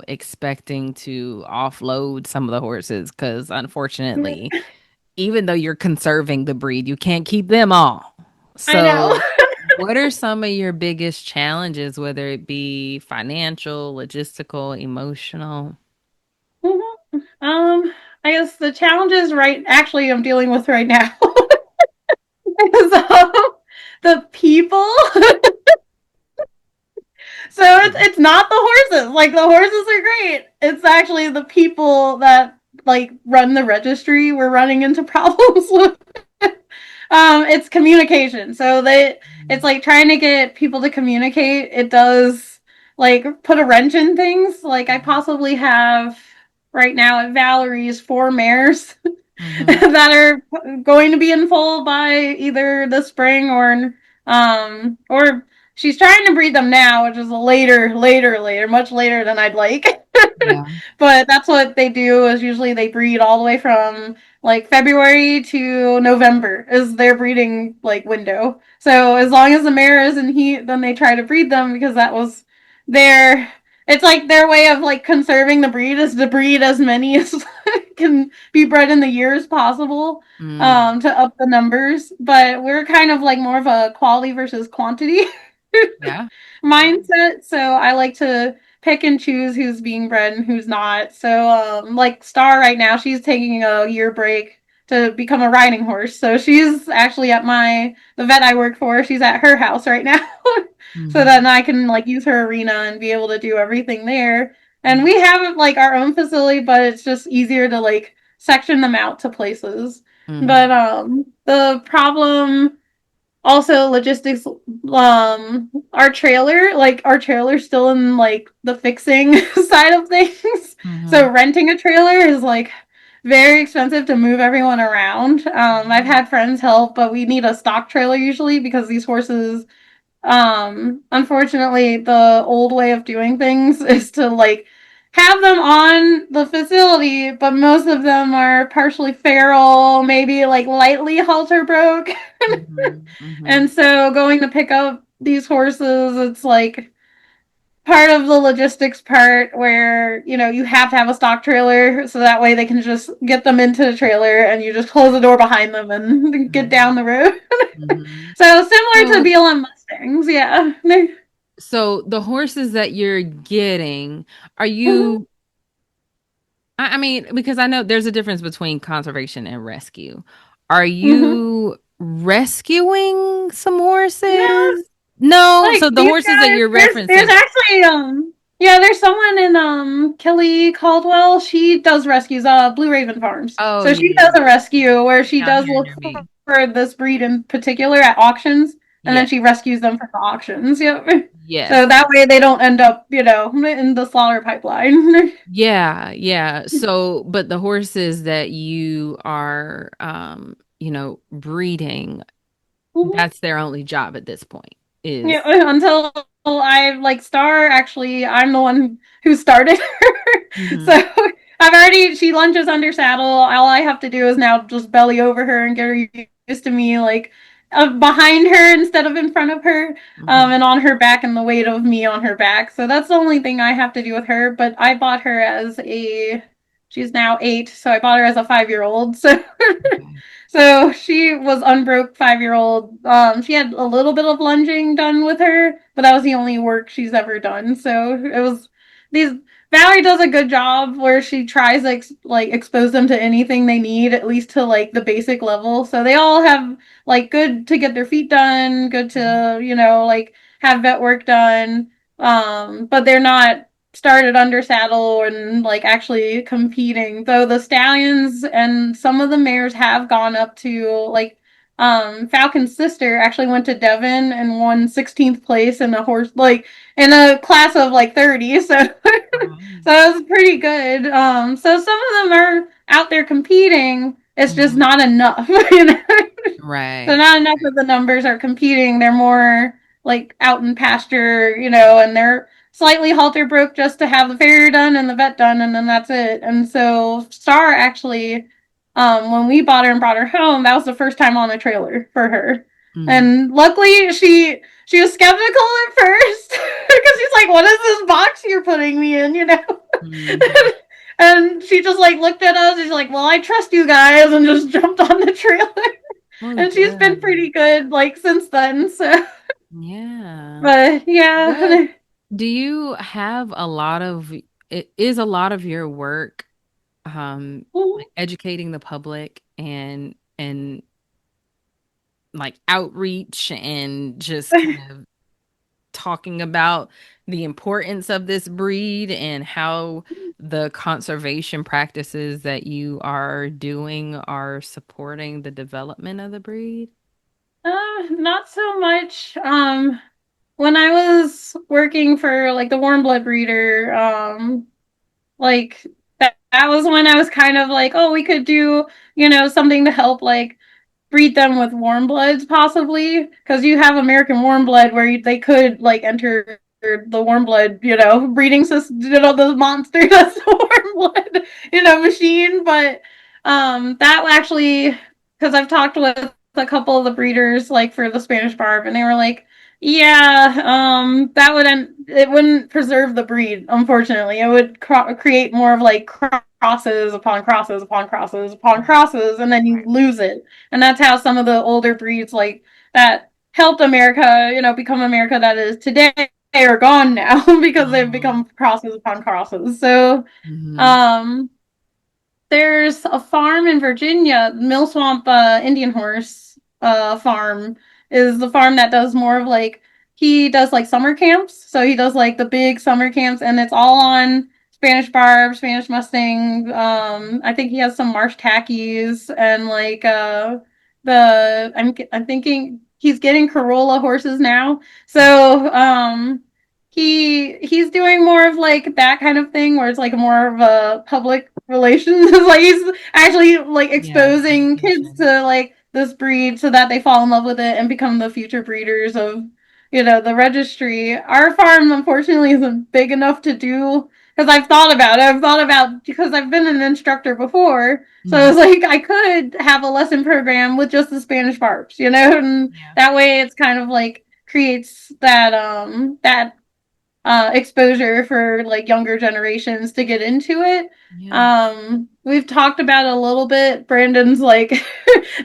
expecting to offload some of the horses because unfortunately, even though you're conserving the breed, you can't keep them all. I know. So, what are some of your biggest challenges, whether it be financial, logistical, emotional? I guess the challenges right actually I'm dealing with right now is the people. So it's not the horses. Like the horses are great. It's actually the people that like run the registry we're running into problems with. It's communication. So it's like trying to get people to communicate. It does like put a wrench in things. Like I possibly have right now at Valerie's 4 mares Mm-hmm. that are going to be in foal by either the spring or she's trying to breed them now, which is later, much later than I'd like. Yeah. But that's what they do is usually they breed all the way from like February to November is their breeding like window. So as long as the mare is in heat, then they try to breed them because that was their it's like their way of like conserving the breed is to breed as many as can be bred in the year as possible Mm, to up the numbers. But we're kind of like more of a quality versus quantity yeah. mindset. So I like to pick and choose who's being bred and who's not. So like Star right now, she's taking a year break to become a riding horse. So she's actually at the vet I work for, she's at her house right now. So Mm-hmm. then I can like use her arena and be able to do everything there. And we have like our own facility, but it's just easier to like section them out to places. Mm-hmm. But the problem also logistics our trailer's still in like the fixing side of things. Mm-hmm. So renting a trailer is like very expensive to move everyone around. I've Yeah. had friends help, but we need a stock trailer usually because these horses unfortunately the old way of doing things is to like have them on the facility, but most of them are partially feral, maybe like lightly halter broke. Mm-hmm. Mm-hmm. And so going to pick up these horses, it's like part of the logistics part where, you have to have a stock trailer so that way they can just get them into the trailer and you just close the door behind them and get Mm-hmm. down the road. Mm-hmm. So similar to So, BLM Mustangs, yeah. so the horses that you're getting, are Mhm, you, I mean, because I know there's a difference between conservation and rescue. Are mhm. you rescuing some Yeah, horses? No. like So the these horses that guys, you're there's referencing. actually yeah, there's someone in Kelly Caldwell. She does rescues, Blue Raven Farms. Oh, So she yeah, does yeah. a rescue where she Down does here look near me. for this breed in particular at auctions, and Yeah. then she rescues them from the auctions. Yep. So Yes. that way they don't end up, in the slaughter pipeline. Yeah, yeah. So, but the horses that you are, breeding, that's their only job at this point Yeah, is. until I like Star, actually, I'm the one who started her. So Hmm. she lunges under saddle. All I have to do is now just belly over her and get her used to me, like behind her instead of in front of her, Hmm. and on her back and the weight of me on her back. So that's the only thing I have to do with her. But I bought her she's now 8, so I bought her as a 5-year old. So Okay. so she was unbroke 5-year old. She had a little bit of lunging done with her, but that was the only work she's ever done. So it was these. Valerie does a good job where she tries to like expose them to anything they need, at least to like the basic level. So they all have like good to get their feet done, good to like have vet work done. But they're not started under saddle and like actually competing. Though the stallions and some of the mares have gone up to like Falcon's sister actually went to Devon and won 16th place in a horse like in a class of like 30. So Wow. so it was pretty good. So some of them are out there competing. It's just Mhm. not enough, you know. So Right. not enough of the numbers are competing. They're more like out in pasture, and they're slightly halter broke just to have the farrier done and the vet done, and then that's it. And so Star actually, when we bought her and brought her home, that was the first time on a trailer for her. Hmm. And luckily, she was skeptical at first because she's like, "What is this box you're putting me in?" Hmm. And she just like looked at us. She's like, "Well, I trust you guys," and just jumped on the trailer. Well, And she's been good. pretty good like since then. So, Yeah. but Good. yeah. Do you have a lot of, is a lot of your work like educating the public and like outreach and just kind of talking about the importance of this breed and how the conservation practices that you are doing are supporting the development of the breed? Not so much. When I was working for like the warm blood breeder, like that was when I was kind of like, oh, we could do, something to help like breed them with warm bloods possibly because you have American warm blood where they could like enter the warm blood breeding system, the monster that's the warm blood machine. But That actually, because I've talked with a couple of the breeders, like for the Spanish Barb, and they were like, "Yeah, that it wouldn't preserve the breed. Unfortunately, it would create more of like crosses upon crosses upon crosses upon Right. crosses, and then you Right. lose it. And that's how some of the older breeds like that helped America, become America that is today are gone now because they've Oh. become crosses upon crosses. So, Hmm. um." There's a farm in Virginia, Mill Swamp Indian Horse farm is the farm that does more of like he does like summer camps. So he does like the big summer camps and it's all on Spanish Barb, Spanish Mustang. I think he has some Marsh Tackies and like I'm thinking he's getting Corolla horses now. So he's doing more of like that kind of thing where it's like more of a public relations. Like he's actually like Yeah, exposing kids education. to like this breed so that they fall in love with it and become the future breeders of the registry. Our farm unfortunately isn't big enough to do because I've thought about it. I've thought about because I've been an instructor before. So I Hmm. was like, I could have a lesson program with just the Spanish barbs, and Yeah. that way it's kind of like creates that exposure for like younger generations to get into it. Yeah. We've talked about it a little bit. Brandon's like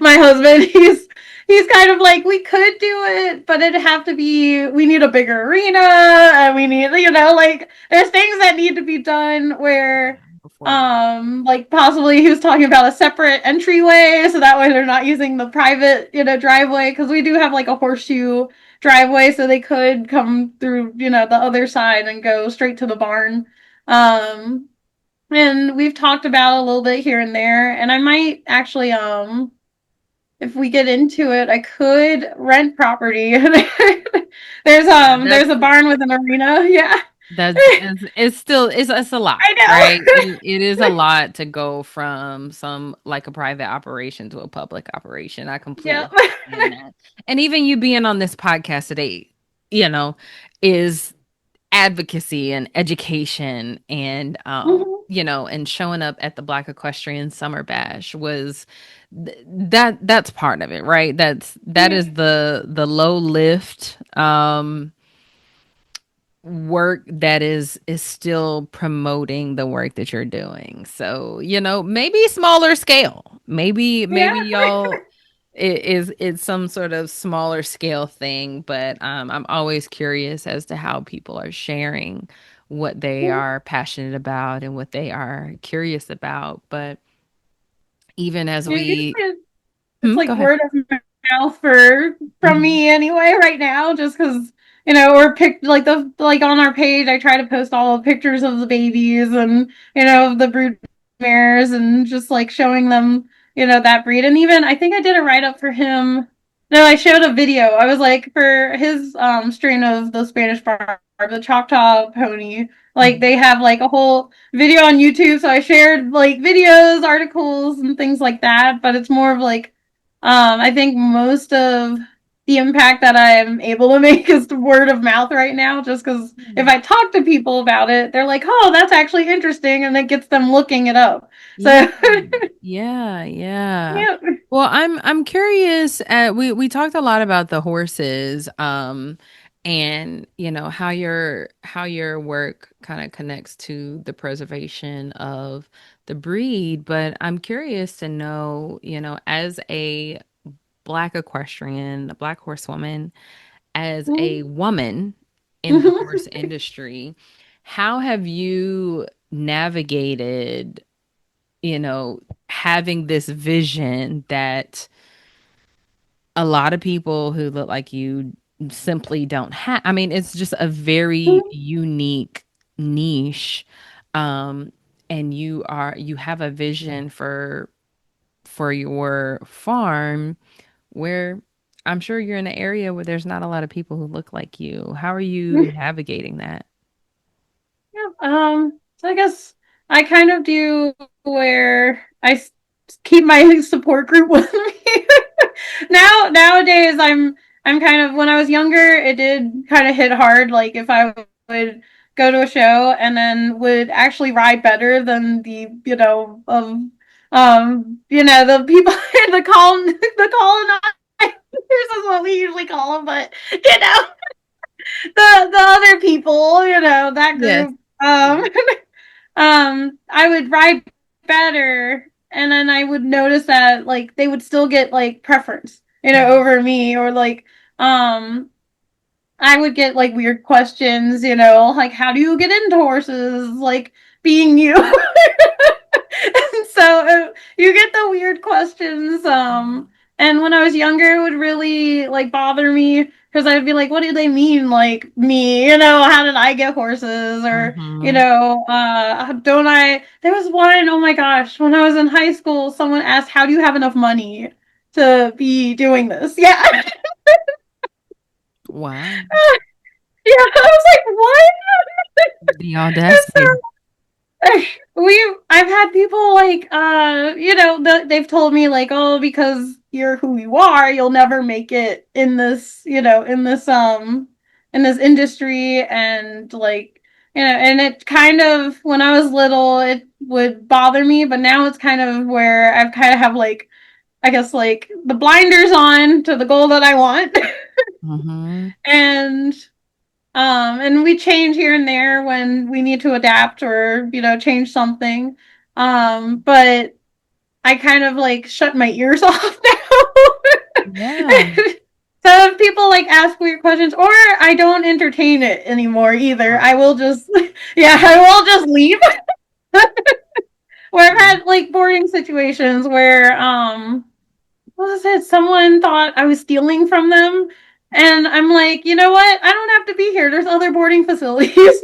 my husband, he's kind of like we could do it, but it'd have to be we need a bigger arena and we need like there's things that need to be done Yeah. where Before that. like possibly he was talking about a separate entryway so that way they're not using the private driveway because we do have like a horseshoe driveway so they could come through the other side and go straight to the barn. um and we've talked about a little bit here and there and I might actually if we get into it I could rent property. there's Yeah, um there's a barn with an arena. Yeah. that's it's still it's a lot, I right? know. It is a lot to go from some like a private operation to a public operation. I Yep. completely understand that. And even you being on this podcast today, you know, is advocacy and education and Mhm. and showing up at the Black Equestrian Summer Bash was that's part of it, right? That Yeah. is the low lift work that is still promoting the work that you're doing. So, maybe smaller scale. Maybe Yeah. y'all it's some sort of smaller scale thing, but I'm always curious as to how people are sharing what they are passionate about and what they are curious about. But even as we Usually it's go like ahead. word of mouth for from Hmm. me anyway right now just because or picked like the like on our page I try to post all the pictures of the babies and the brood mares and just like showing them that breed and even I think I did a write-up for him. No, I showed a video. I was like for his strain of the Spanish Barb, the Choctaw pony, like Hmm. they have like a whole video on YouTube, so I shared like videos, articles, and things like that. But it's more of like, I think most of the impact that I am able to make is word of mouth right now. Just because if I talk to people about it, they're like, "Oh, that's actually interesting," and it gets them looking it up. Yeah. So, Yeah, yeah. yeah. Well, I'm curious. We talked a lot about the horses, and how your work kind of connects to the preservation of the breed. But I'm curious to know, as a Black equestrian, a Black horsewoman, as a woman in the horse industry, how have you navigated? Having this vision that a lot of people who look like you simply don't have. I mean, it's just a very unique niche. Um, and you have a vision for your farm where I'm sure you're in an area where there's not a lot of people who look like you. How are you navigating that? Yeah, so I guess I kind of do where keep my support group with me. Nowadays, I'm kind of when I was younger, it did kind of hit hard. Like if I would go to a show and then would actually ride better than the of the people the colonizers is what we usually call them, but the other people, that Yes. group. Yes. I would ride better, and then I would notice that like they would still get like preference, over me, or like I would get like weird questions, like how do you get into horses, like being you. And so you get the weird questions. And when I was younger, it would really like bother me because I'd be like, what do they mean, like me? How did I get horses? Or, Mm-hmm. don't I? There was one, oh my gosh, when I was in high school, someone asked, how do you have enough money to be doing this? Yeah. Wow. Yeah, I was like, what? The And audacity. so I've had people like they've told me like, oh, because you're who you are, you'll never make it in this, in this industry. And like, and it kind of, when I was little, it would bother me, but now it's kind of where I've kind of have like, I guess, like the blinders on to the goal that I want. Mm-hmm. And we change here and there when we need to adapt or, change something. But I kind of like shut my ears off now. Yeah. So if people like ask weird questions, or I don't entertain it anymore either, Right. I will just, yeah, I will just leave. Where I've Yeah. had like boarding situations where, what was it? Someone thought I was stealing from them. And I'm like, you know what? I don't have to be here. There's other boarding facilities.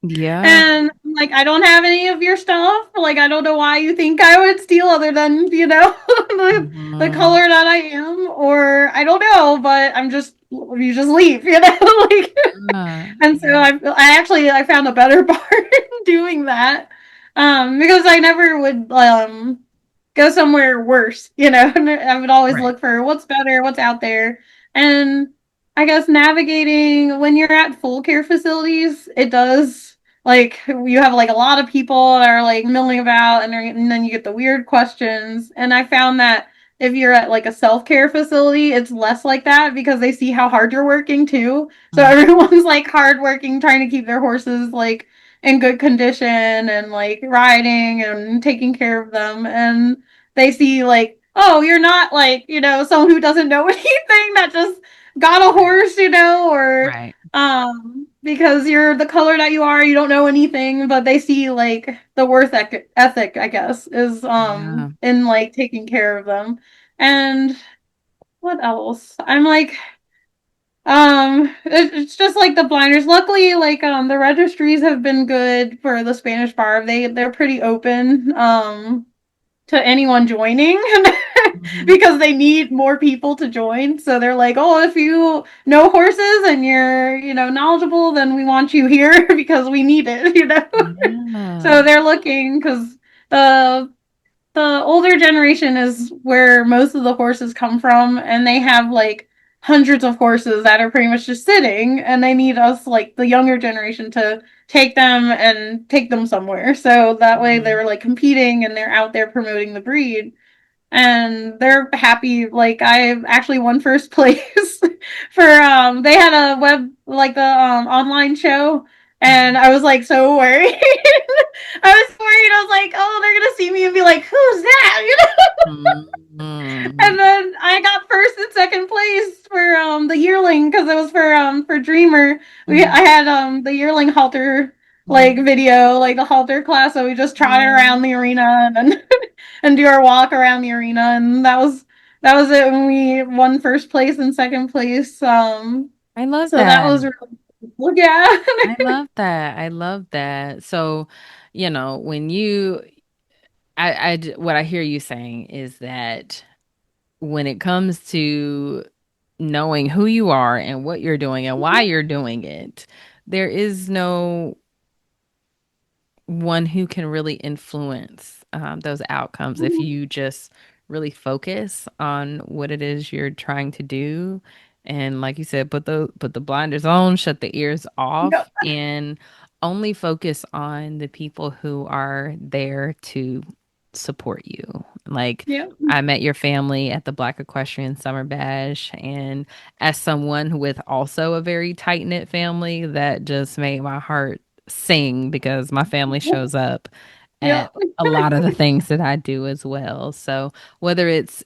Yeah. And like, I don't have any of your stuff. Like, I don't know why you think I would steal other than, the Mm-hmm. color that I am, or I don't know, but you just leave, like, Yeah. and so Yeah. I found a better part in doing that. Because I never would, go somewhere worse, and I would always Right. look for what's better, what's out there. And I guess navigating when you're at full care facilities, it does, like, you have like a lot of people that are like milling about, and then you get the weird questions. And I found that if you're at like a self-care facility, it's less like that because they see how hard you're working too. So Mm. everyone's like hard working, trying to keep their horses like in good condition, and like riding and taking care of them. And they see like, oh, you're not like, someone who doesn't know anything that just got a Right. horse, or Right. because you're the color that you are, you don't know anything, but they see like the ethic, I guess, is Yeah. in like taking care of them. And what else? I'm like, it's just like the blinders. Luckily, like the registries have been good for the Spanish Barb. They're pretty open to anyone joining Mm-hmm. because they need more people to join. So they're like, oh, if you know horses and you're, knowledgeable, then we want you here because we need it, Yeah. So they're looking because the the older generation is where most of the horses come from, and they have like hundreds of horses that are pretty much just sitting, and they need us, like the younger generation, to take them somewhere. So that way Mm-hmm. they're like competing and they're out there promoting the breed, and they're happy. Like I actually won first place for they had a web, like the online show, and I was like so worried. I was worried. I was like, oh, they're gonna see me and be like, who's that? Mm-hmm. And then I got first and second place for the yearling, because it was for Dreamer. I had the yearling halter like Mm-hmm. video, like the halter class. So we just trot Yeah. around the arena and then and do our walk around the arena, and that was it when we won first place and second place. I love So that that. was really cool. Yeah. I love that. I love that. So, when what I hear you saying is that when it comes to knowing who you are and what you're doing and why you're doing it, there is no one who can really influence those outcomes if you just really focus on what it is you're trying to do. And like you said, put the blinders on, shut the ears off, Yep. and only focus on the people who are there to support you. Like, Yeah. I met your family at the Black Equestrian Summer Bash, and as someone with also a very tight knit family, that just made my heart sing because my family shows up Yeah. at a lot of the things that I do as well. So whether it's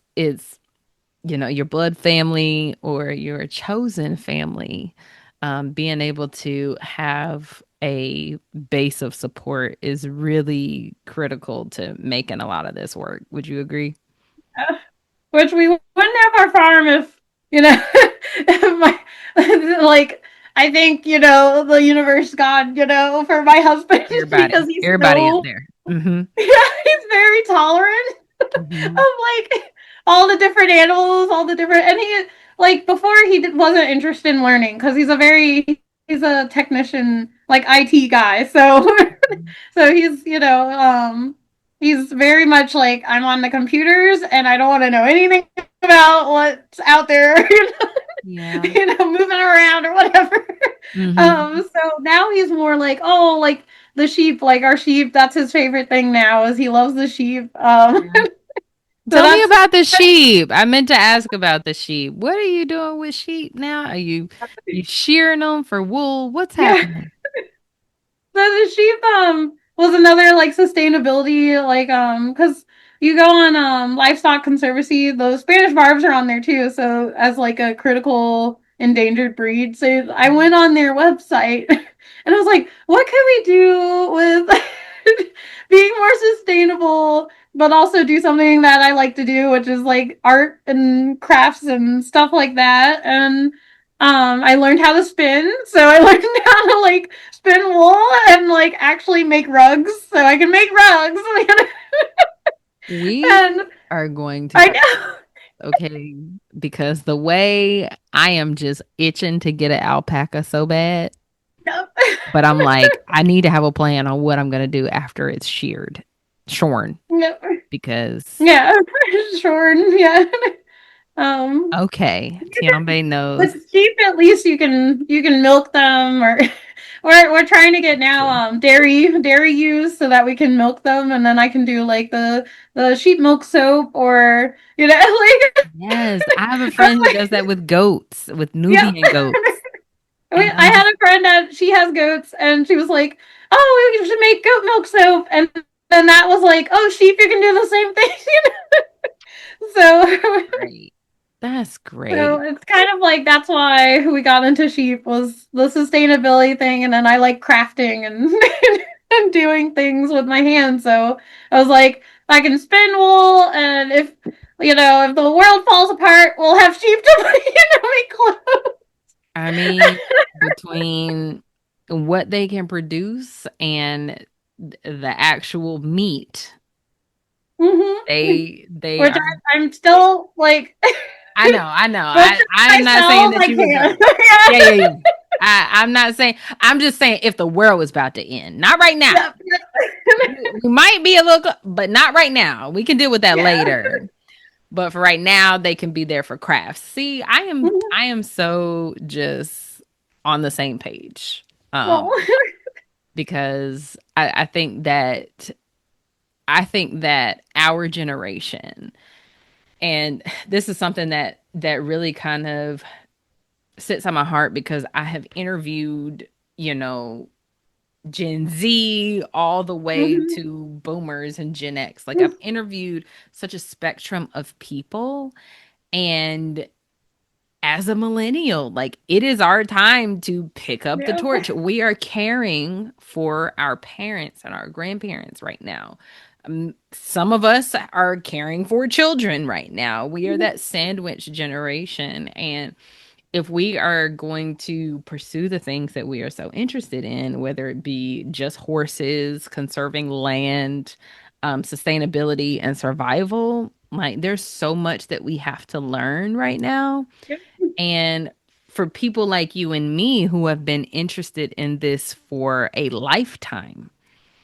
your blood family or your chosen family, being able to have a base of support is really critical to making a lot of this work. Would you agree? Which we wouldn't have our farm if, if my, like, I think, the universe, God, for my husband, Everybody, because he's everybody up so, there. Mm-hmm. yeah, he's very tolerant Mm-hmm. of like all the different animals, all the different, and he like before wasn't interested in learning because he's a technician, like IT guy. So so he's he's very much like I'm on the computers and I don't want to know anything about what's out there, Yeah. moving around or whatever. Mm-hmm. So now he's more like, oh, like the sheep, like our sheep, that's his favorite thing now is he loves the sheep. Yeah. So Tell me that's about the sheep. I meant to ask about the sheep. What are you doing with sheep now? Are you shearing them for wool? What's yeah. happening? So the sheep was another like sustainability like because you go on livestock conservancy, those Spanish barbs are on there too. So as like a critical endangered breed, so I went on their website and I was like, what can we do with being more sustainable, but also do something that I like to do, which is like art and crafts and stuff like that. And I learned how to spin, so I learned how to like spin wool and like actually make rugs, so I can make rugs. We And are going to I talk, know. okay, because the way I am just itching to get an alpaca so bad, Yep. but I'm like, I need to have a plan on what I'm going to do after it's shorn, Yep. because, Yeah, sure. Yeah. Um, okay, Tiombe knows. with sheep, at least you can milk them, or we're trying to get now True. dairy ewes so that we can milk them, and then I can do like the sheep milk soap, or like Yes, I have a that's friend who my does that with goats, with yep. Nubian goats. And I I'm had just, a friend that she has goats, and she was like, "Oh, we should make goat milk soap," and then that was like, "Oh, sheep, you can do the same thing." So, great. That's so great. it's kind of like that's why we got into sheep was the sustainability thing, and then I like crafting and and doing things with my hands. So I was like, I can spin wool, and if the world falls apart, we'll have sheep to make clothes. I mean, between what they can produce and the actual meat, Mm-hmm. they Which are. I'm still like I know. butcher I'm not saying myself. that I you would go. can. Yeah, yeah, yeah. I'm not saying. I'm just saying if the world was about to end, not right now. Yeah. Yep. We might be a little, but not right now. We can deal with that Yeah. later. But for right now, they can be there for crafts. See, I am so just on the same page. Well, Because I think that our generation, and this is something that really kind of sits on my heart because I have interviewed, you know, Gen Z all the way mhm. to boomers and Gen X. Like I've interviewed such a spectrum of people, and as a millennial, like it is our time to pick up the Yeah. torch. We are caring for our parents and our grandparents right now. Some of us are caring for children right now. We are that sandwich generation. And if we are going to pursue the things that we are so interested in, whether it be just horses, conserving land, sustainability, and survival, like there's so much that we have to learn right now. Yep. And for people like you and me who have been interested in this for a lifetime,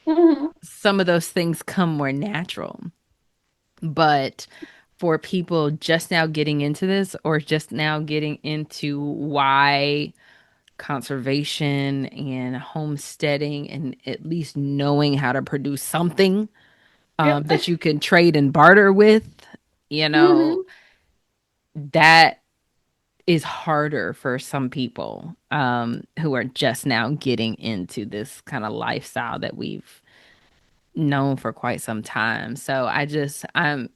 Mhm. some of those things come more natural. But for people just now getting into this or just now getting into why conservation and homesteading and at least knowing how to produce something Yep. that you can trade and barter with, you know, Hmm. that is harder for some people who are just now getting into this kind of lifestyle that we've known for quite some time. So I'm,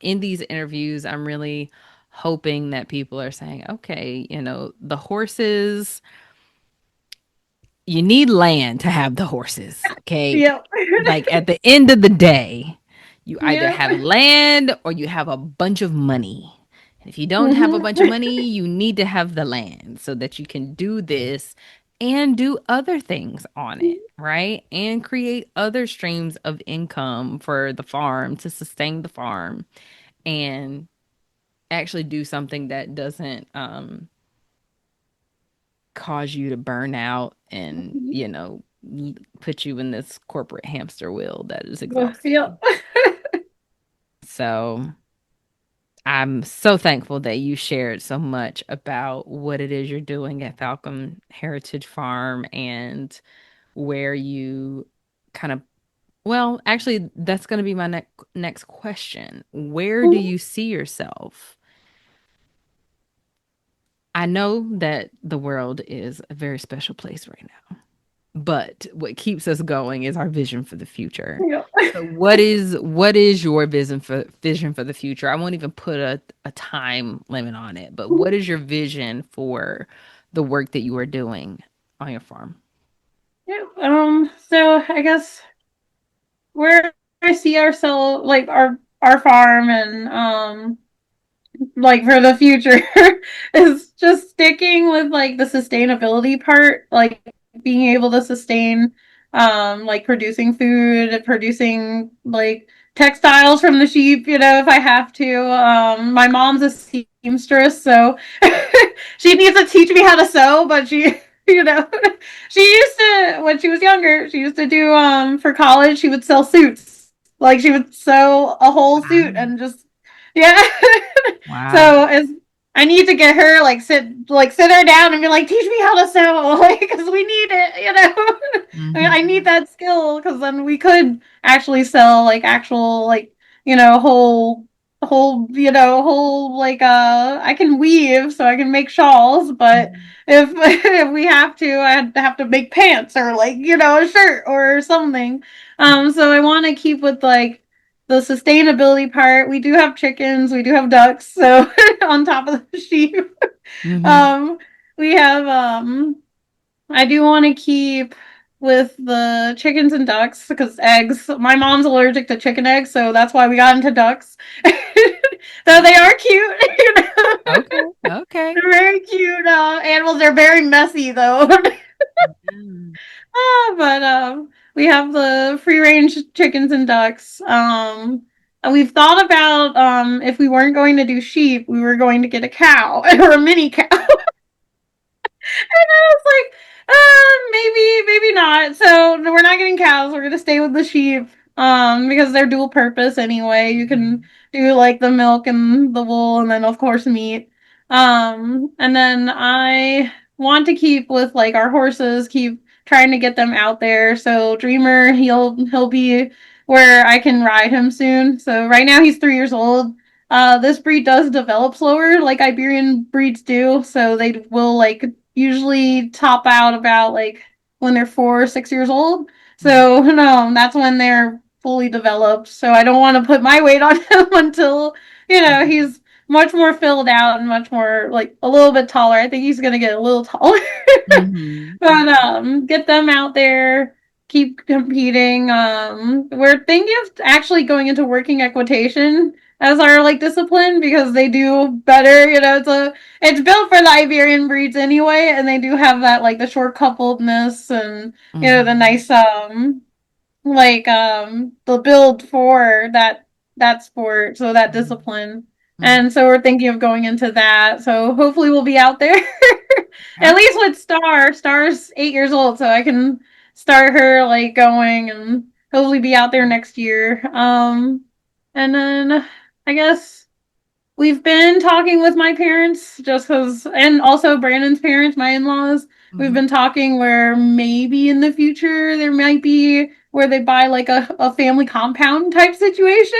in these interviews, I'm really hoping that people are saying, okay, the horses, you need land to have the horses. Okay. Yep. Like at the end of the day, you either Yep. have land or you have a bunch of money. And if you don't have a Hmm. bunch of money, you need to have the land so that you can do this and do other things on it, right? And create other streams of income for the farm to sustain the farm and actually do something that doesn't cause you to burn out and, put you in this corporate hamster wheel that is exhausting. Yep. So I'm so thankful that you shared so much about what it is you're doing at Falcon Heritage Farm and where you kind of, well, actually, that's going to be my next question. Where do you see yourself? I know that the world is a very special place right now. But what keeps us going is our vision for the future. Yep. So what is your vision for the future? I won't even put a time limit on it, but what is your vision for the work that you are doing on your farm? Yep. So I guess where I see ourselves, like our farm, and like for the future is just sticking with like the sustainability part, like being able to sustain like producing food, producing like textiles from the sheep, if I have to. My mom's a seamstress, so she needs to teach me how to sew, but she you know she used to, when she was younger, she used to do for college, she would sell suits. Like she would sew a whole suit Wow. and just, yeah. Wow. So as I need to get her, sit her down and be like, teach me how to sew, like, because we need it. I mean, I need Hmm. that skill because then we could actually sell like actual, like, whole, like, I can weave, so I can make shawls, but if if we have to, I'd have to make pants or like, a shirt or something. So I want to keep with like the sustainability part. We do have chickens, we do have ducks, so on top of the sheep. Hmm. Um, we have I do want to keep with the chickens and ducks because eggs. My mom's allergic to chicken eggs, so that's why we got into ducks. Though they are cute, Okay. Okay. They're very cute animals. They're very messy though. Mm. But we have the free range chickens and ducks. And we've thought about if we weren't going to do sheep, we were going to get a cow or a mini cow. I was like, maybe not. So we're not getting cows. We're gonna stay with the sheep. Because they're dual purpose anyway. You can Mhm. do like the milk and the wool, and then of course meat. And then I want to keep with like our horses, keep trying to get them out there. So Dreamer, he'll be where I can ride him soon. So right now he's 3 years old. This breed does develop slower, like Iberian breeds do. So they will like usually top out about like when they're 4 or 6 years old. Mhm. So no, that's when they're fully developed. So I don't want to put my weight on him until Mhm. he's much more filled out and much more like a little bit taller. I think he's gonna get a little taller. Mhm. But get them out there, keep competing. We're thinking of actually going into working equitation as our like discipline because they do better. It's built for the Iberian breeds anyway, and they do have that like the short coupledness and the Mhm. nice like the build for that sport, so that Mhm. discipline. Mhm. And so we're thinking of going into that. So hopefully we'll be out there. At least Okay. with Star's 8 years old, so I can start her like going and hopefully be out there next year. And then I guess we've been talking with my parents just because, and also Brandon's parents, my in laws. We've Mhm. been talking where maybe in the future there might be where they buy like a family compound type situation.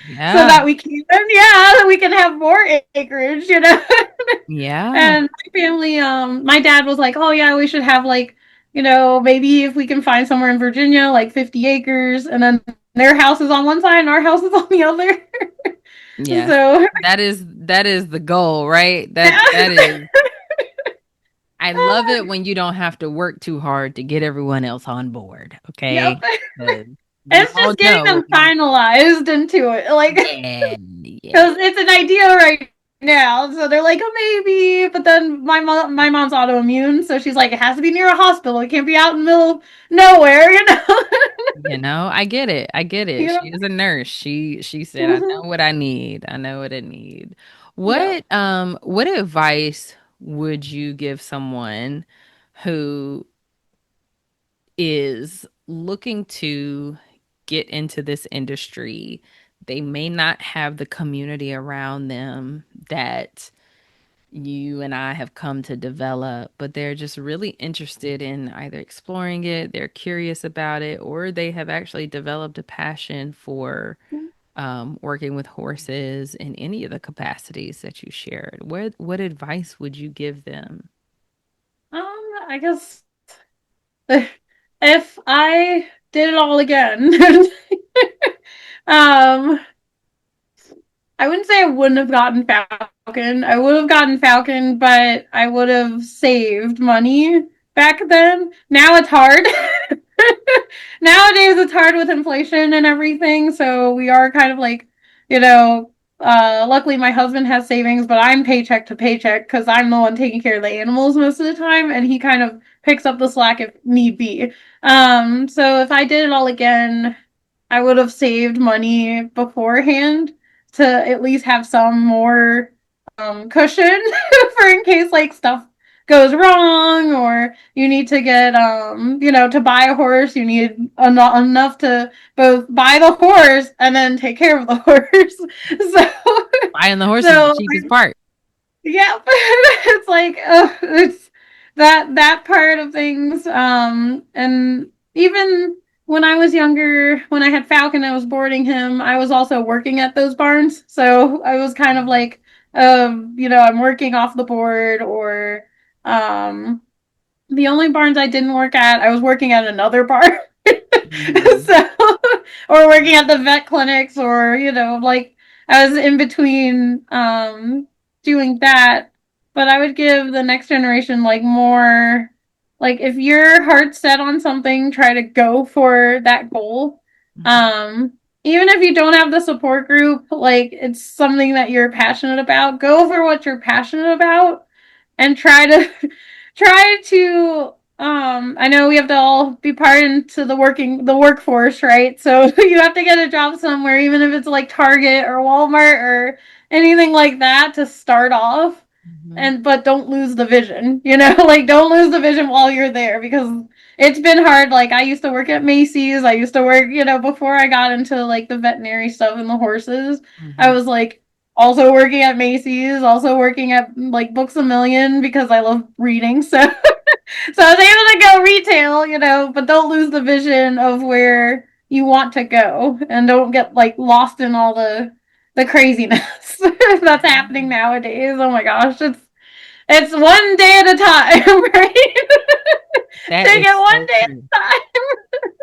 So Yeah. that we can, yeah, that we can have more acreage, you know. Yeah. And my family, my dad was like, "Oh yeah, we should have like, maybe if we can find somewhere in Virginia, like 50 acres, and then their house is on one side and our house is on the other." Yes. So That is the goal, right? That yeah, that is I love it when you don't have to work too hard to get everyone else on board, yep. okay? 'Cause we It's all just getting know. them finalized into it, like Yeah, yeah. because it's an idea right now. So they're like, "Oh, maybe," but then my mom's autoimmune, so she's like, "It has to be near a hospital. It can't be out in the middle of nowhere," you know. I get it. I get it. You She is a nurse. She said, I know know? what I need. I know what I need. Yep. What advice would you give someone who is looking to get into this industry? They may not have the community around them that you and I have come to develop, but they're just really interested in either exploring it, they're curious about it, or they have actually developed a passion for working with horses in any of the capacities that you shared. What advice would you give them? I guess if I did it all again, um, I wouldn't say I wouldn't have gotten Falcon. I would have gotten Falcon, but I would have saved money back then. Now it's hard. Nowadays it's hard with inflation and everything, so we are kind of like, you know, luckily my husband has savings, but I'm paycheck to paycheck because I'm the one taking care of the animals most of the time, and he kind of picks up the slack if need be. So if I did it all again, I would have saved money beforehand to at least have some more cushion for in case like stuff goes wrong or you need to get to buy a horse you need enough to both buy the horse and then take care of the horse. so Buying the horse is the so cheapest part. yeah, it's like it's that part of things. And even when I was younger, when I had Falcon, I was boarding him. I was also working at those barns, so I was kind of like, I'm working off the board, or um, the only barns I didn't work at, I was working at another barn. Mhm. So, or working at the vet clinics, or like I was in between doing that. But I would give the next generation like more, like if your heart's set on something, try to go for that goal. Mhm. Um Even if you don't have the support group, like it's something that you're passionate about, go for what you're passionate about and try to I know we have to all be part into the workforce, right? So you have to get a job somewhere, even if it's like Target or Walmart or anything like that to start off. Mhm. And but don't lose the vision, like don't lose the vision while you're there because it's been hard. Like I used to work at Macy's. I used to work, before I got into like the veterinary stuff and the horses. I Mhm. was like also working at Macy's, also working at like Books a Million because I love reading. So so I was able to go retail, but don't lose the vision of where you want to go and don't get like lost in all the craziness that's happening nowadays. Oh my gosh, it's one day at a time, right? That Take is it one so day true. at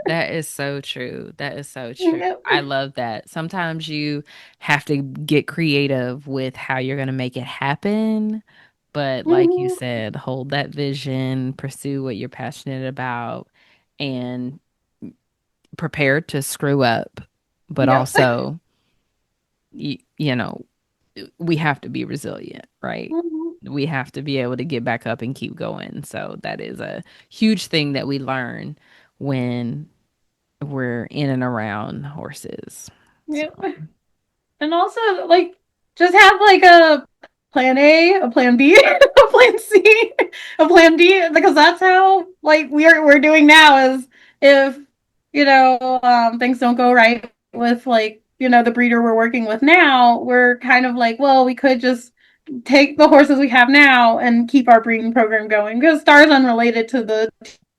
That is so true. That is so a true. time. I love that. Sometimes you have to get creative with how you're going to make it happen. But like you Mhm. said, hold that vision, pursue what you're passionate about, and prepare to screw up. But Yep. also, you know, we have to be resilient, right? Mhm. We have to be able to get back up and keep going. So that is a huge thing that we learn when we're in and around horses. So, Yep. And also, like, just have like a plan A, a plan B, a plan C, a plan D, because that's how like we're doing now. Is if things don't go right with like the breeder we're working with now, we're kind of like, well, we could just take the horses we have now and keep our breeding program going because Star's unrelated to the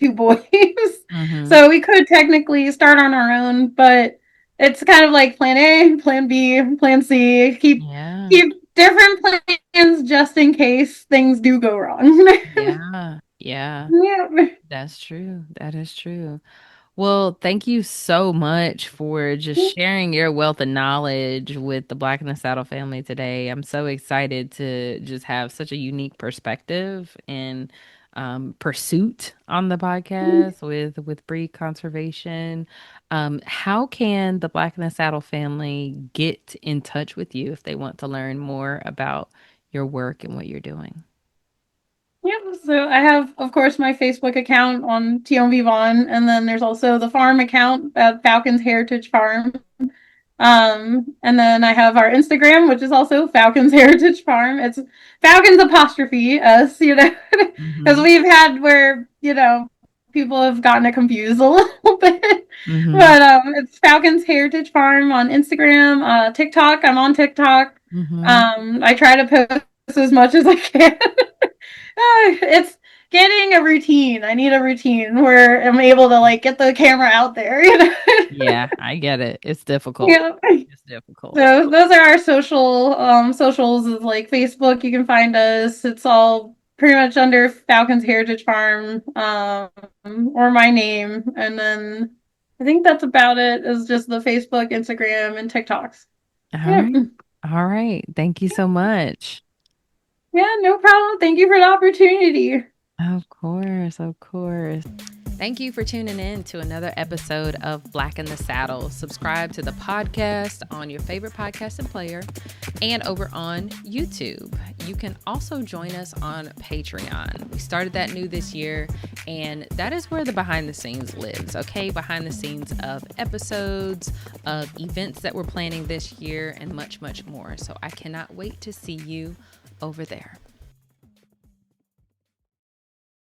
two boys. Mm-hmm. So we could technically start on our own, but it's kind of like plan A, plan B, plan C. Yeah. Keep different plans just in case things do go wrong. Yeah. Yeah. Yeah. That's true. That is true. Well, thank you so much for just sharing your wealth of knowledge with the Black and the Saddle family today. I'm so excited to just have such a unique perspective and pursuit on the podcast with breed conservation. How can the Black and the Saddle family get in touch with you if they want to learn more about your work and what you're doing? Yeah, so I have, of course, my Facebook account on Tiombe Vaughan, and then there's also the farm account at Falcons Heritage Farm. And then I have our Instagram, which is also Falcons Heritage Farm. It's Falcons apostrophe us, because Mm-hmm. we've had where, people have gotten it confused a little bit. Mm-hmm. But it's Falcons Heritage Farm on Instagram, TikTok. I'm on TikTok. Mm-hmm. I try to post as much as I can. It's getting a routine. I need a routine where I'm able to like get the camera out there. Yeah, I get it. It's difficult. Yeah. It's difficult. So those are our socials is like Facebook, you can find us. It's all pretty much under Falcons Heritage Farm, or my name. And then I think that's about it, is just the Facebook, Instagram, and TikToks. All Yeah. right. All right. Thank you so much. Yeah, no problem. Thank you for the opportunity. Of course. Of course. Thank you for tuning in to another episode of Black in the Saddle. Subscribe to the podcast on your favorite podcasting player and over on YouTube. You can also join us on Patreon. We started that new this year, and that is where the behind the scenes lives, okay? Behind the scenes of episodes, of events that we're planning this year, and much, much more. So I cannot wait to see you over there.